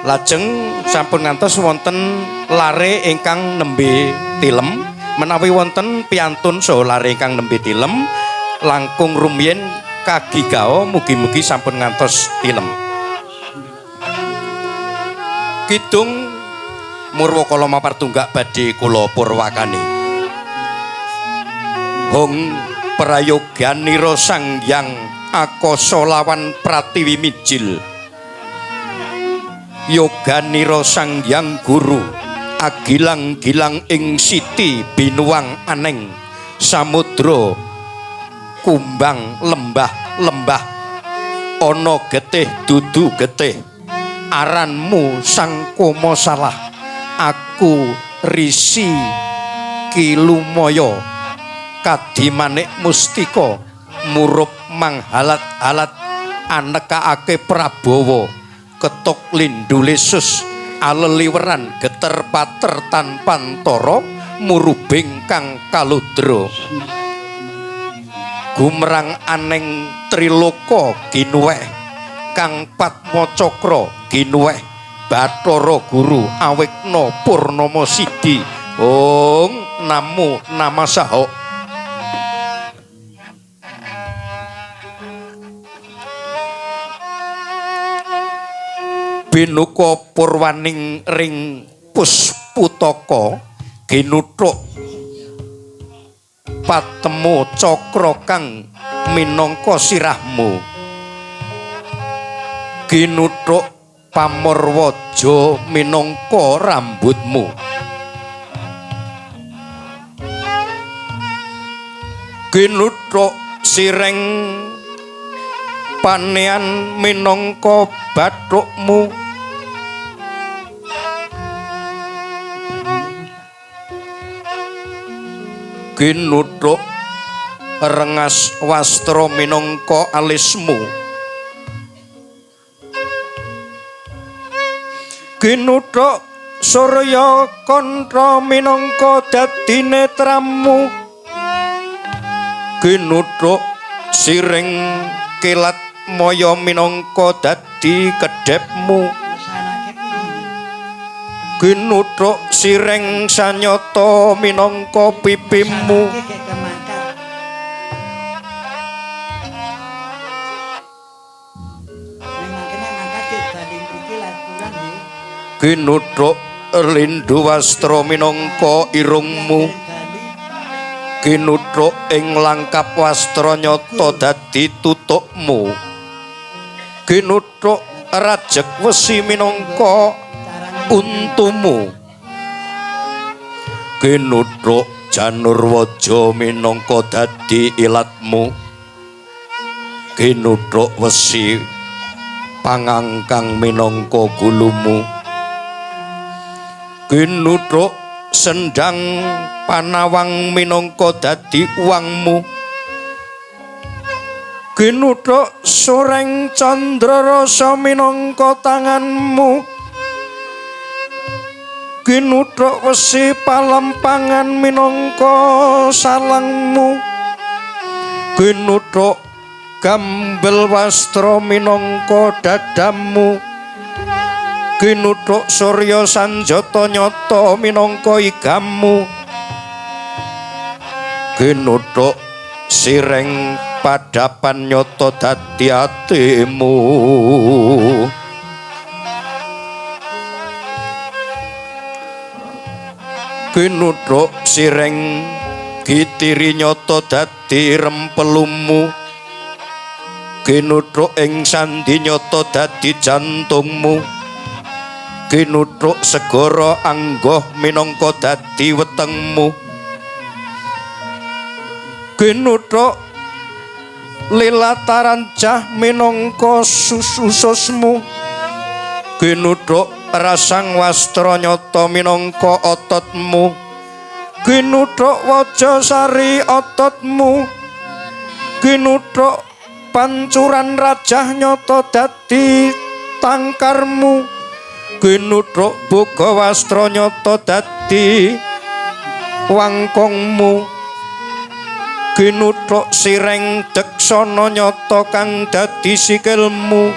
Lajeng sampun ngantos wonten lare ingkang nembe tilem menawi wonten piyantun saha lare ingkang nembe tilem langkung rumiyin kagigao mugi-mugi sampun ngantos tilem. Kidung Murwakala Mapar Tunggak badhe kula purwakani. Hong prayoganira Sang Hyang Akasa lawan Pratiwi Mijil. Yoganira Sang Hyang Guru agilang-gilang ing siti binuwang aneng samudra kumbang lembah-lembah ana getih dudu getih aranmu Sang Koma Salah aku Risi Kilumaya kadimanik mustika murup manghalat-halat anekaake Prabawa ketok lindu lesus aleliweran geter pater tanpa antara murubing kang kaludra gumrang aneng triloka ginuweh kang Patmacakra ginuweh Bathara Guru awekna purnama sidi Om Namo Namasaha. Binuka purwaning ring Pusputaka ginuthuk patemu cakra kang minangka sirahmu ginuthuk pamurwaja minangka rambutmu ginuthuk sireng panean minangka bathukmu ginuthuk rengas wastra minangka alismu ginuthuk surya kantra minangka dadi netramu ginuthuk sireng kilat maya minangka dadi kedhepmu ginuthuk sireng sanyata minangka pipimu ginuthuk lindu wastra minangka irungmu ginuthuk ing langkap wastra nyata dadi tutukmu ginuthuk rajek wesi minangka untumu ginuthuk janur waja minangka dadi ilatmu ginuthuk wesi pangangkang minangka gulumu ginuthuk sendang panawang minangka dadi uangmu ginuthuk soreng candrarasa minangka tanganmu ginuthuk wesi palampangan minangka salangmu ginuthuk gambel wastra minangka dadamu ginuthuk surya sanjata nyata minangka igamu ginuthuk sireng padapan nyata dadi atimu Kinuthuk sireng gitiri nyata dadi rempelumu Kinuthuk ing sandi nyata dadi jantungmu Kinuthuk segara anggoh minangka dadi wetengmu Kinuthuk lilatarancah minangka sususmu Kinuthuk rasang wastra nyata minangka ototmu Kinuthuk wajasari ototmu Kinuthuk pancuran rajah nyata dadi tangkarmu Kinuthuk boga wastra nyata dadi wangkongmu Kinuthuk sireng deksana nyata kang dadi sikilmu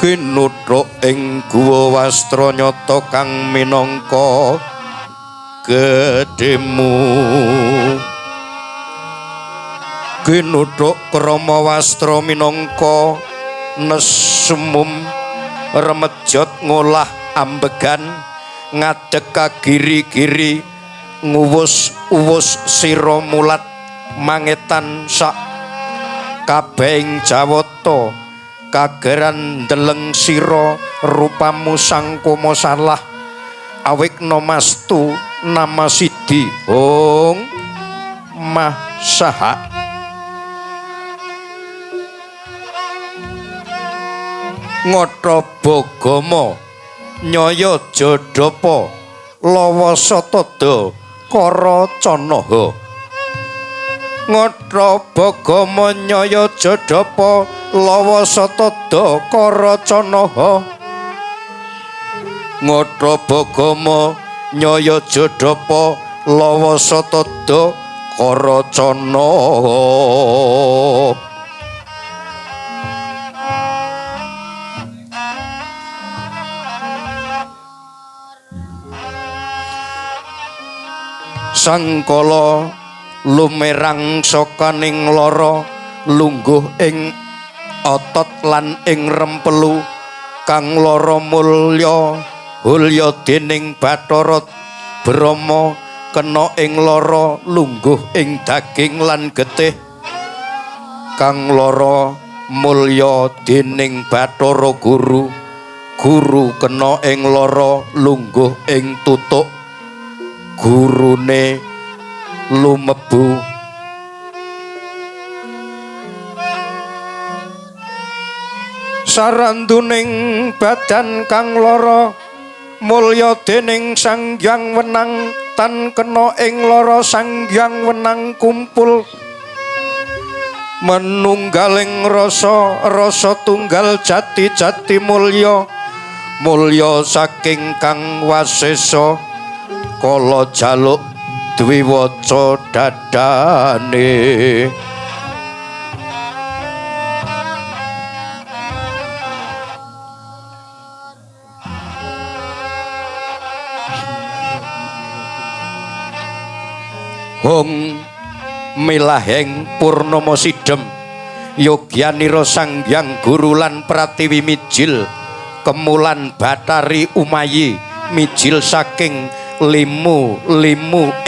Kinuthuk ing guwa wastra nyata kang minangka gedhemu Kinuthuk krama wastra minangka nesumum remejot ngolah ambegan ngadeg kagiri-giri nguwus-uwus sira mulat mangetan sak kabehing jawata kageran ndeleng sira rupamu sangkoma salah awikna mastu nama sidi hong masaha Ngotha Bagama nyaya Jadapa lawa satada kara canaha Ngotha Bagama nyaya Jadapa lawa satada kara canaha Ngotha Bagama nyaya Jadapa lawa satada kara canaha Sangkala lumerang sakaning lara lungguh ing otot lan ing rempelu kang lara mulya hulya dening Bathara Brama kena ing lara lungguh ing daging lan getih kang lara mulya dening Bathara Guru kena ing lara lungguh ing tutuk gurune lumebu saranduning badan kang lara mulya dening Sang Hyang Wenang tan kena ing lara Sang Hyang Wenang kumpul menunggaling rasa tunggal jati mulya saking kang wasesa kala jaluk dwiwaca dadane Hong milaheng purnama sidhem yogyanira Sang Hyang Guru lan Pratiwi mijil kemulan Bathari Umayi mijil saking limu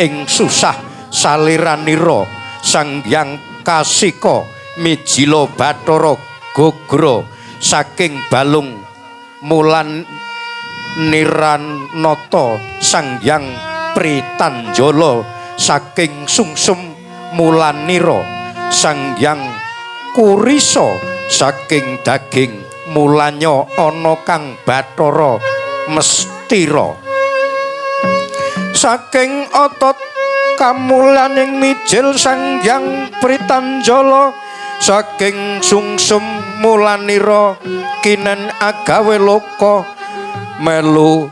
ing susah saliranira Sang Hyang Kasika mijila Bathara Gagra saking balung mulan niranata Sang Hyang Pritanjala saking sungsum mulanira Sang Hyang Kurisa saking daging mulanya ana kang Bathara Mestira saking otot kamulaning mijil Sang Hyang Pritanjala saking sungsum mulanira kinen agawe loka melu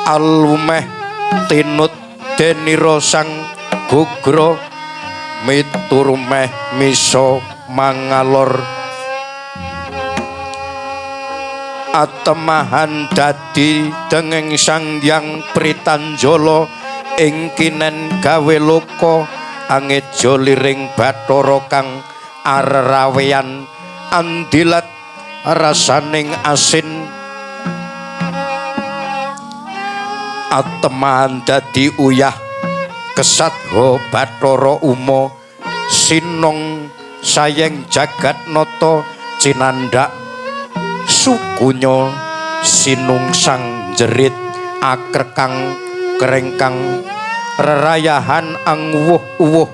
alumeh tinut denira Sang Gagra miturmeh misa mangalor atemahan dadi denging Sang Hyang Pritanjala ing kinen gawe loka angeja liring Bathara kang arawean andilat rasaning asin ateman dadi uyah kesat ho Bathara Uma sinong sayeng jagat nata cinandak sukunya sinungsang jerit akrekang kerengkang rerayahan angwuh-uwuh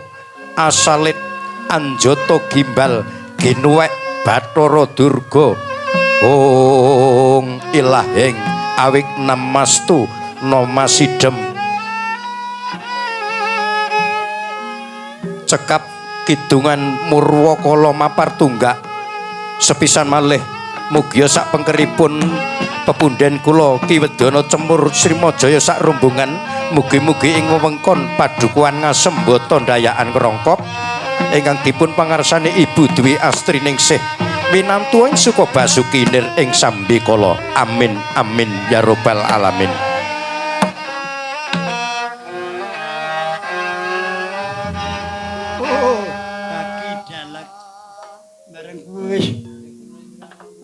asalit anjata gimbal ginuwek Bathara Durga ong ilahing awik namastu namasidhem cekap kidungan Murwakala mapartunggak sepisan malih mugia sak pengkeripun pepunden kula Kiwedana Cemur Srimajaya sak rombongan mugi-mugi ing wewengkon padukuhan ngasem boto ndayakan ngrongkop ingkang dipun pangarsani Ibu Dwi Astri Ningsih winantu ing suka basuki nir ing sambikala amin amin ya rabbal alamin.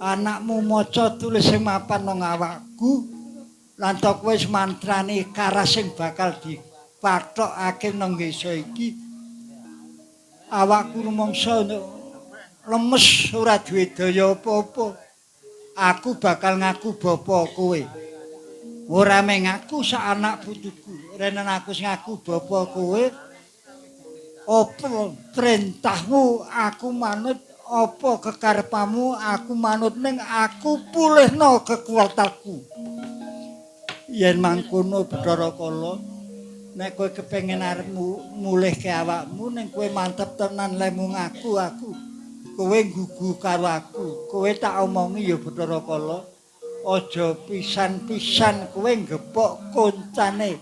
Anakmu maca tulis sing mapan nang awakku lan tok wis mantrane karas sing bakal dipathokake nang desa iki awakku rumangsa lemes ora duwe daya apa-apa aku bakal ngaku bapa kowe ora meng aku sak anak putuku renen aku sing ngaku bapa kowe apa perintahmu aku manut apa kekarepamu aku manut ning aku pulihno kekuwatanku yen mangkono Bathara Kala nek kowe kepengin arep mulihke awakmu ning kowe mantep tenan lemu ngaku aku kowe gugu karo aku kowe tak omongi ya Bathara Kala aja pisan-pisan kowe ngepok koncane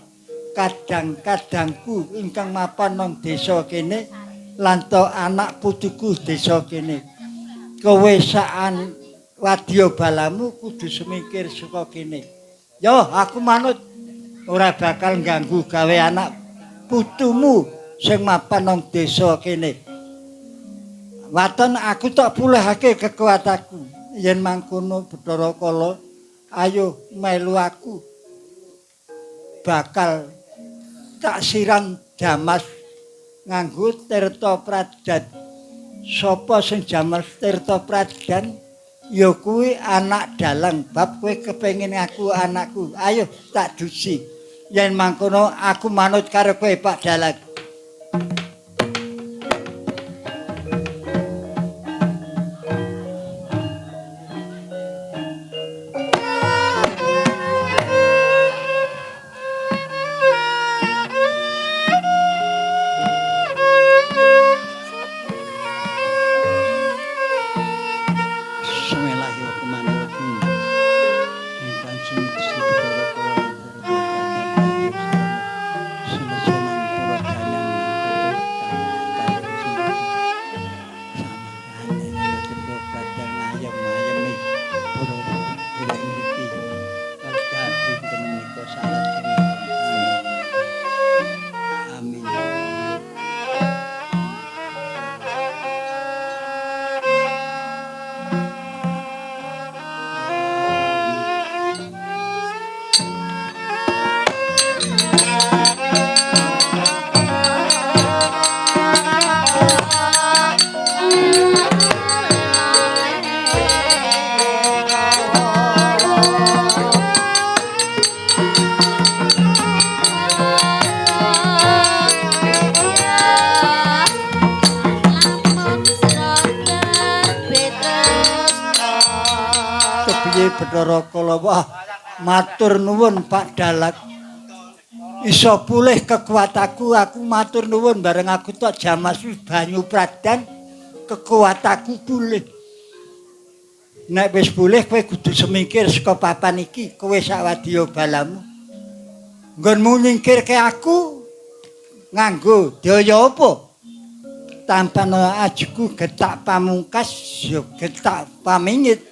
kadang-kadangku ingkang mapan nang desa kene lanto anak putuku desa kene kowe saan wadya balamu kudu semikir saka kene yo aku manut ora bakal ganggu gawe anak putumu sing mapan nang desa kene waton aku tak pulihake kekuatanku yen mangkono Bathara Kala ayo melu aku bakal tak siram Damas nganggo tirta pradan sapa sing jamal tirta pradan ya kuwi anak dalang bab kowe kepengin aku anakku ayo tak dusi yen mangkono aku manut karo kowe Pak Dalang. Bathara Kala wah matur nuwun Pak Dalang iso pulih kekuatanku aku matur nuwun bareng aku tok jamas banyu pradan kekuatanku pulih nek wis pulih kowe kudu semingkir saka papan iki kowe sak wadya balamu nggonmu nyingkirke aku nganggo daya apa tanpa ajuku getak pamungkas yo getak pamingit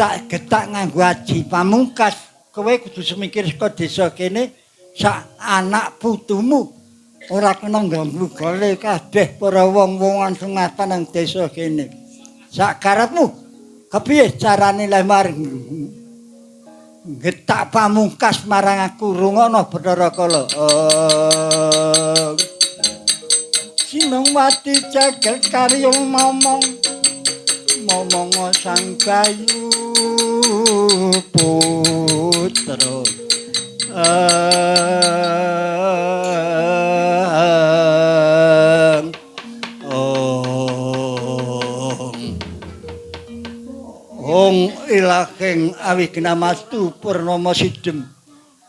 tak getak nganggo aji pamungkas kowe kudu semikir saka desa kene sak anak putumu ora kena ganggu gale kabeh para wong-wongan sing mapan nang desa kene sak karepmu kepiye carane lemar getak pamungkas marang aku rungokno Bathara Kala. Sinengwati jagat karya momong sang Bayu putra. Ong ilahing Awignamastu Purnama Sidhem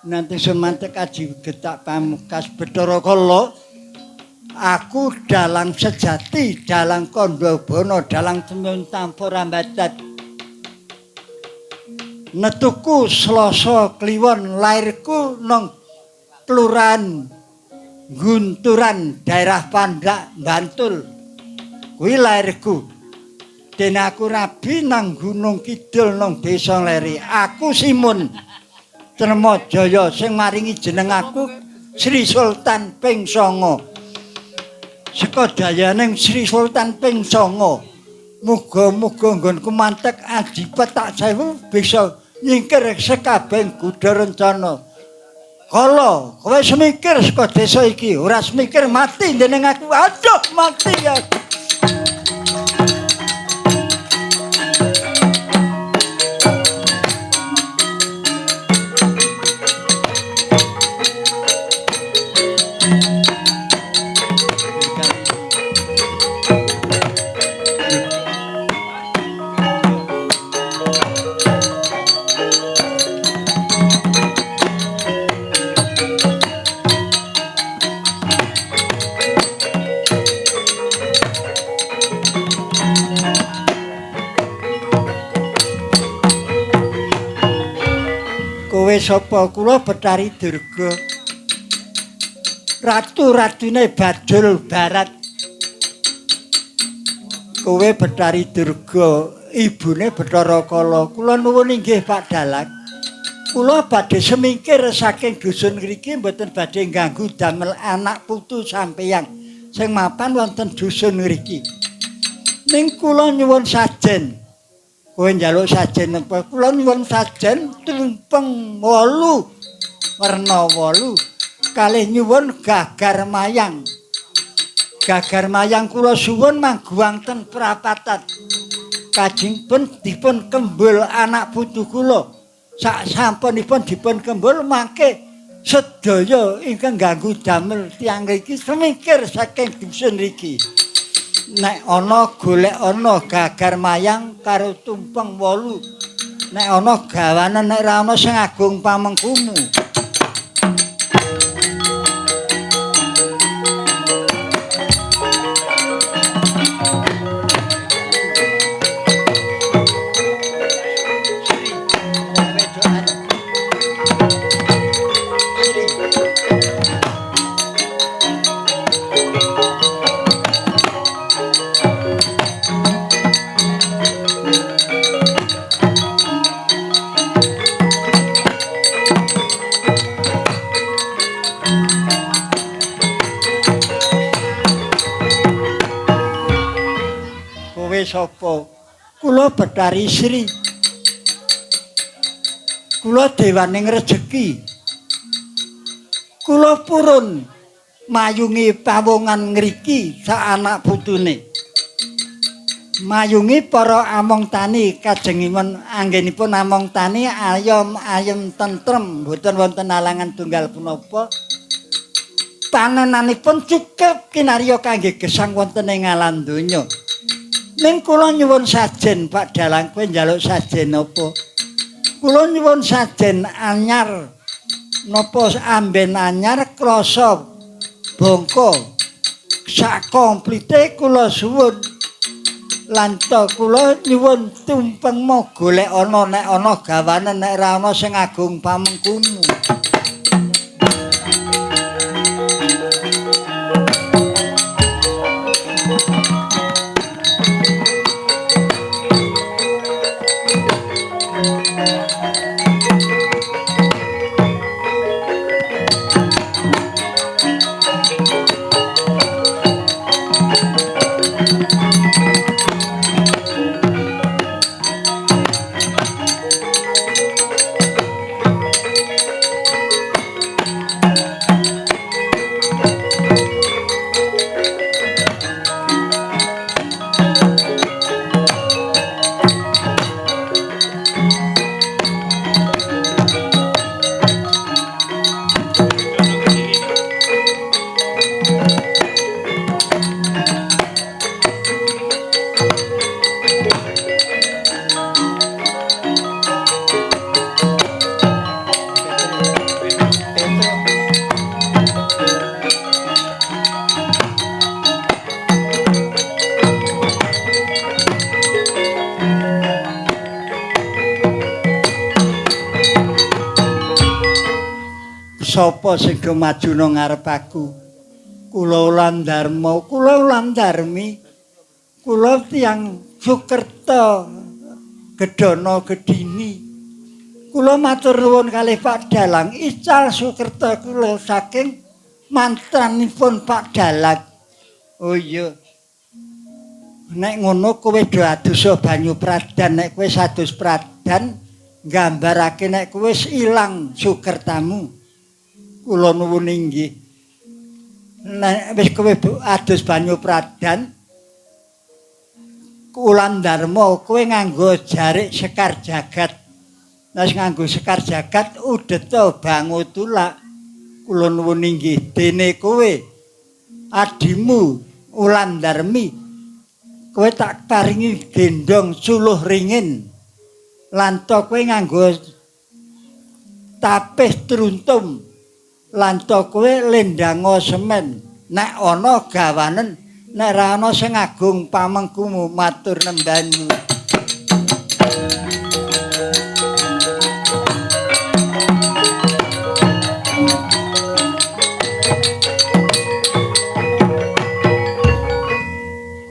nanti semantek aji getak pamungkas Bathara Kala. Aku dalang sejati, dalang kandhabana, dalang temyon tanpa rambadat. Netuku Selasa Kliwon, lairku nang Kelurahan Gunturan, daerah Pandak, Bantul. Kuwi lairku. Dene aku rabi nang Gunung Kidul nang Desa Leri. Aku Simun Tremajaya sing maringi jeneng aku Sri Sultan ping 9. Seka dayaning Sri Sultan ping 9. Muga-muga nggonku mantek adipet tak sewu bisa nyingkir sekabeh kuda rencana. Kala kowe semikir saka desa iki, ora semikir mati dening aku. Aduh mati ya. Kowe sapa? Kula Bathari Durga. Ratu-ratune Badul Barat. Kowe Bathari Durga, ibune Bathara Kala. Kula nuwun inggih Pak Dalang. Kula badhe semingkir saking dusun mriki mboten badhe ganggu damel anak putu sampeyan sing mapan wonten dusun mriki. Ning kula nyuwun sajen. Kowe njaluk sajen apa? Kula nyuwun sajen tumpeng 8 werna 8 kalih nyuwun gagar mayang. Gagar mayang kula suwun mangguang ten prapatan. Kajengipun dipun kembul anak putu kula. Sak sampunipun dipun kembul mangke sedaya ingkang ganggu damel tiyang iki semingkir saking dusun iki. Nek ana golek ana gagar mayang karo tumpeng 8. Nek ana gawanen nek ra ana sing agung pamengkumu. Sapa? Kula Bathari Sri. Kula dewaning rejeki. Kula purun mayungi pawongan ngriki sak anak putune. Mayungi para among tani kajengipun anggenipun among tani ayem tentrem boten wonten alangan tunggal punapa. Panenanipun cukup kinarya kangge gesang wonten ing alam donya. Ning kula nyuwun sajen Pak Dalang, kowe njaluk sajen apa? Kula nyuwun sajen anyar napa amben anyar krasa bangka sak komplite kula suwun. Lan kula nyuwun tumpeng mo golek ana nek ana gawanen nek ra ana sing agung pamengkumu. sapa sing do maju nang ngarep aku? Kula Wulandharma, kula Wulandharmi. Kula tiyang Sukerta Gedana Gedini. Kula matur nuwun kalih Pak Dalang, ical Sukerta kula saking mantranipun Pak Dalang. Oh iya. Nek ngono kowe do adosa banyu pradan, nek kowe sadus pradan nggambarake nek kowe wis ilang Sukertamu. Kula nuwun inggih. Nek wis kowe adus banyu pradan Wulandharma kowe nganggo jarik sekar jagat. Nek nganggo sekar jagat udeta bangu tulak. Kula nuwun inggih dene kowe adimu Wulandharmi kowe tak paringi gendong suluh ringin. Lanto kowe nganggo tapih truntum. Lanto kowe lendanga semen. Nek ana gawanen, nek ra ana sing agung pamengkumu matur nembanmu.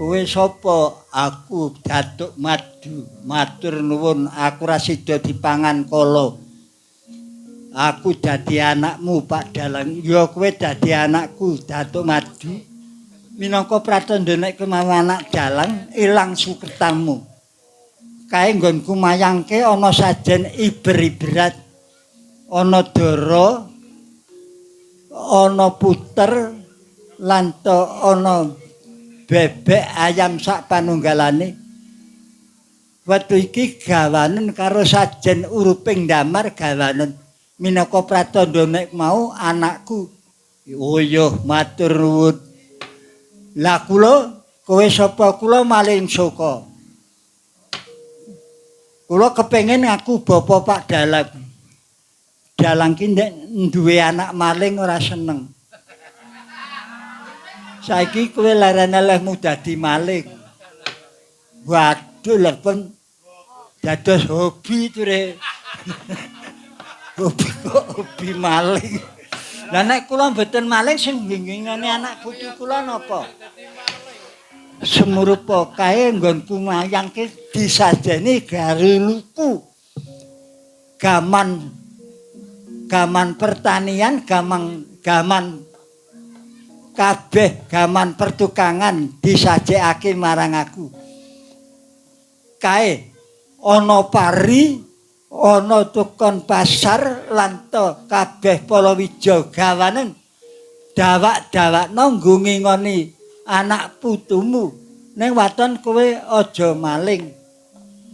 Kowe sapa? Aku Datuk Madu. Matur nuwun, aku ra sida dipangan kala. Aku dadi anakmu Pak Dalang. Ya kowe dadi anakku Datuk Madu. Minangka pratandha nek kowe mau anak Dalang ilang Sukertamu. Kae nggonku mayangke ana sajen iber-iberat. Ana dara, ana puter, lan ana bebek ayam sak panunggalane. Wektu iki gawanen karo sajen uruping damar gawanen. Minangka pratandha nek mau anakku. Oh iya matur nuwun. Lah kula kowe sapa? Kula Maling Soka. Kula kepengin aku bapa Pak Dalang. Dalang ki nek duwe anak maling ora seneng. Saiki kowe larane lehmu dadi maling. Waduh lha pun dados hobi ture. Hobi maling. Lah nek kula mboten maling sing nggingingane anak putu kula napa? Semurupa kae nggonku mayangke disajeni gawe luku. Gaman pertanian, gaman kabeh gaman pertukangan disajekake marang aku. Kae ana pari, ana tukon pasar lan to kabeh palawija gawanen dawak-dawakno nggungi ngoni anak putumu. Ning waton kowe aja maling.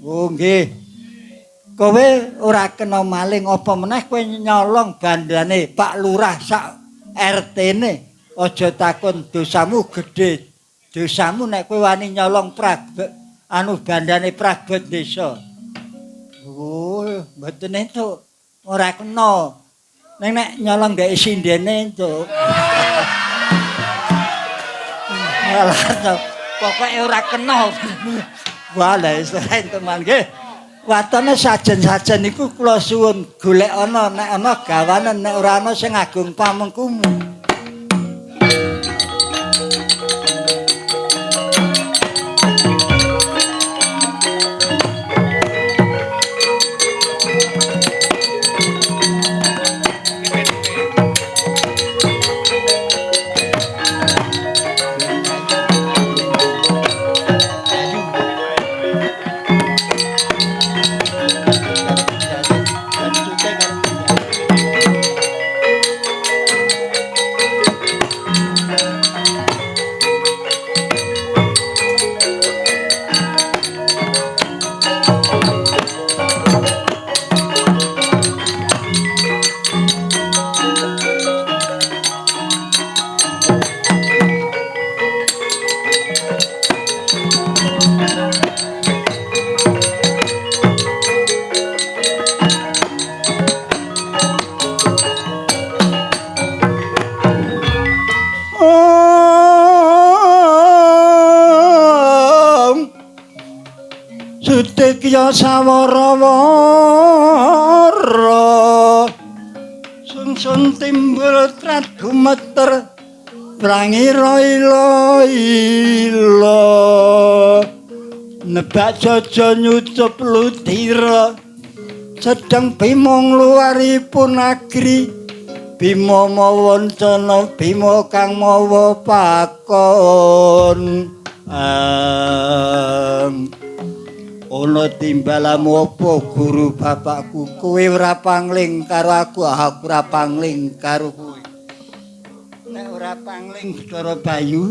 Oh nggih. Kowe ora kena maling apa meneh kowe nyolong bandane Pak Lurah sak RT-ne. Aja takon dosamu gedhe. Dosamu nek kowe wani nyolong bandane prabot desa. Oh, mboten entuk. Ora kena. Ning nek nyolong ndek sindene entuk. Alah, pokoke ora kena. Wah, lha wis entuk mangke. Watone sajen-sajen iku kula suwun golek ana nek ana gawanen nek ora ana sing agung pamengkumu. Sawara-wara ingsun timbul trat gumeter prangira ila nebak jaja nyucup ludira sedeng Bima ngluwaripun negeri Bima mawa wancana Bima kang mawa pakon ana timbalamu apa guru bapakku kowe ora pangling karo aku ora pangling karo kowe nek ora pangling Bathara Bayu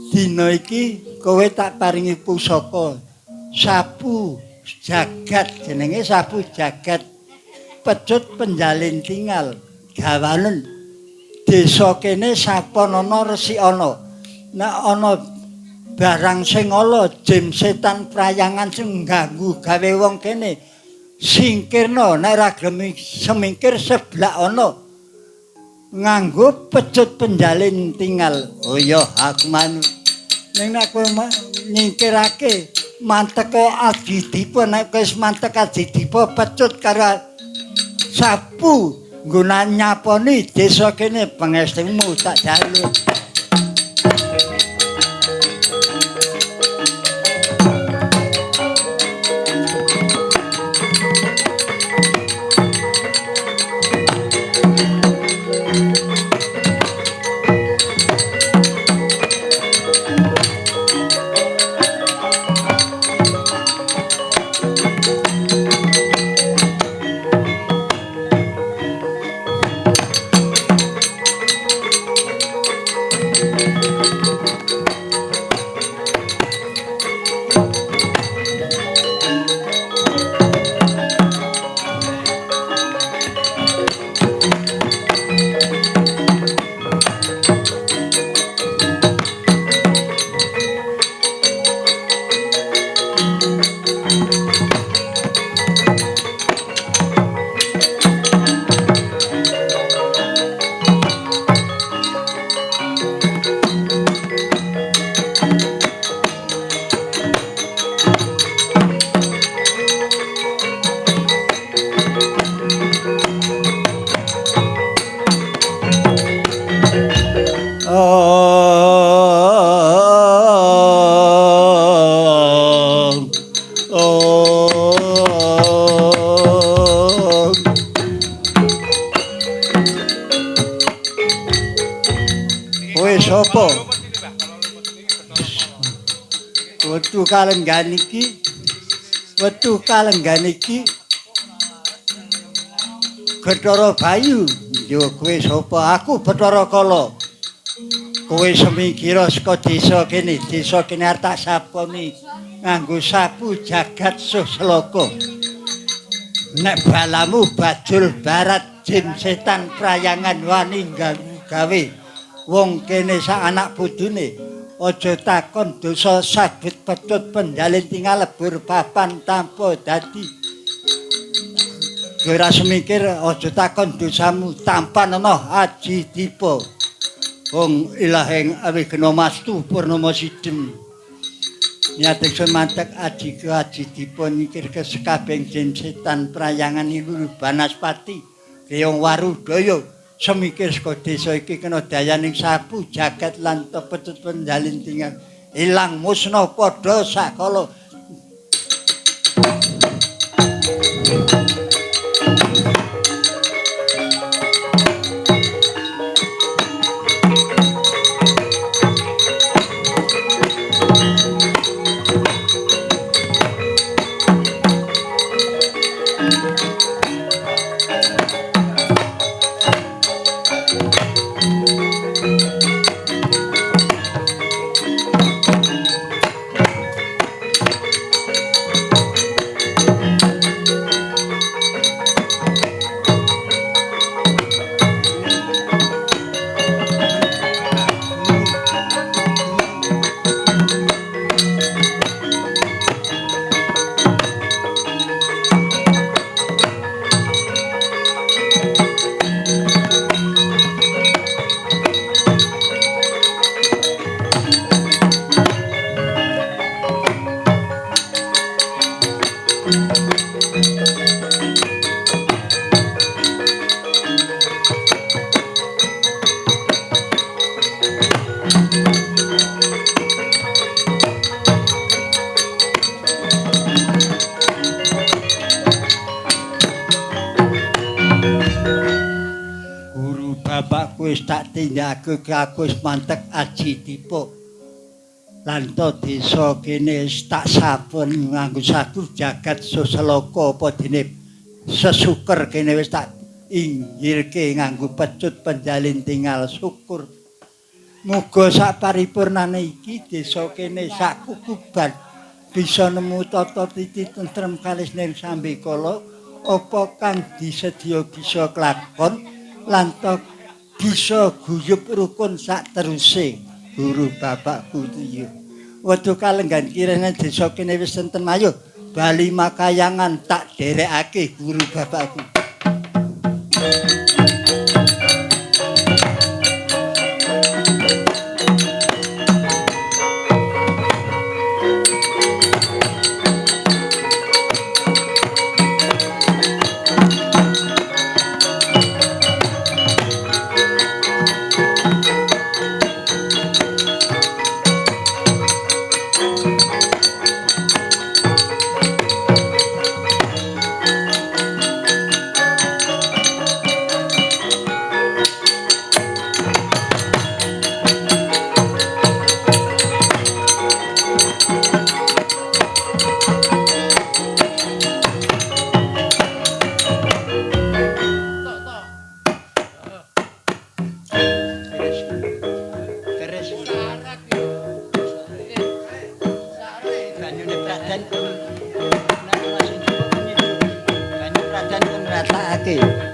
dina iki kowe tak paringi pusaka sapu jagat jenenge sapu jagat pecut penjalin tinggal gawanen desa kene saponana resik ana nek ana barang sing ala jin setan prayangan sing ngganggu gawe wong kene singkirna nek ra gelem semingkir seblak ana nganggo pecut penjalin tinggal oh ya aku manut ning nek kowe nyingkirake mantek Adidipa nek wis mantek Adidipa pecut karo sapu nggo nyaponi desa kene pangestumu tak jaluk sapa? Wetu kalenggan iki. Wetu kalenggan iki. Bathara Bayu. Yo kowe sapa? Aku Bathara Kala. Kowe semingkira saka desa kene arep tak saponi nganggo sapu jagat Suslaka. Nek balamu bajul barat jin setan prayangan wani ganggu gawe wong kene sak anak bodhone aja takon dosa sabit petut penjalin tinggal lebur papan tanpa dadi ora semikir aja takon dosamu tampan ana Adidipa wong ilahing awigena mastu purnama sidhem niate semantek Adidipa nyikir kesekabeng jin setan prayangan iku Banaspati Reyong Warudaya semikir saka desa iki kena dayaning sapu jagat lan petut penjalin tinggal ilang musna padha sakala wis tak tindakake aku wis mantek aji tipuk. Lan to desa kene wis tak saben nganggo sagu jagat soselaka apa dene sesuker kene wis tak inggilke nganggo pecut penjalin tinggal syukur. Muga saparipurnane iki desa kene sakukuban bisa nemu tata titi tentrem kalis ning sambikala apa kang disedya bisa kelakon lan bisa guyub rukun sak teruse guru bapakku tuyu. Wedu kalenggan kirene desa kene wis enten ayo bali makayangan tak derekake guru bapakku. Pradan pun ngratakake.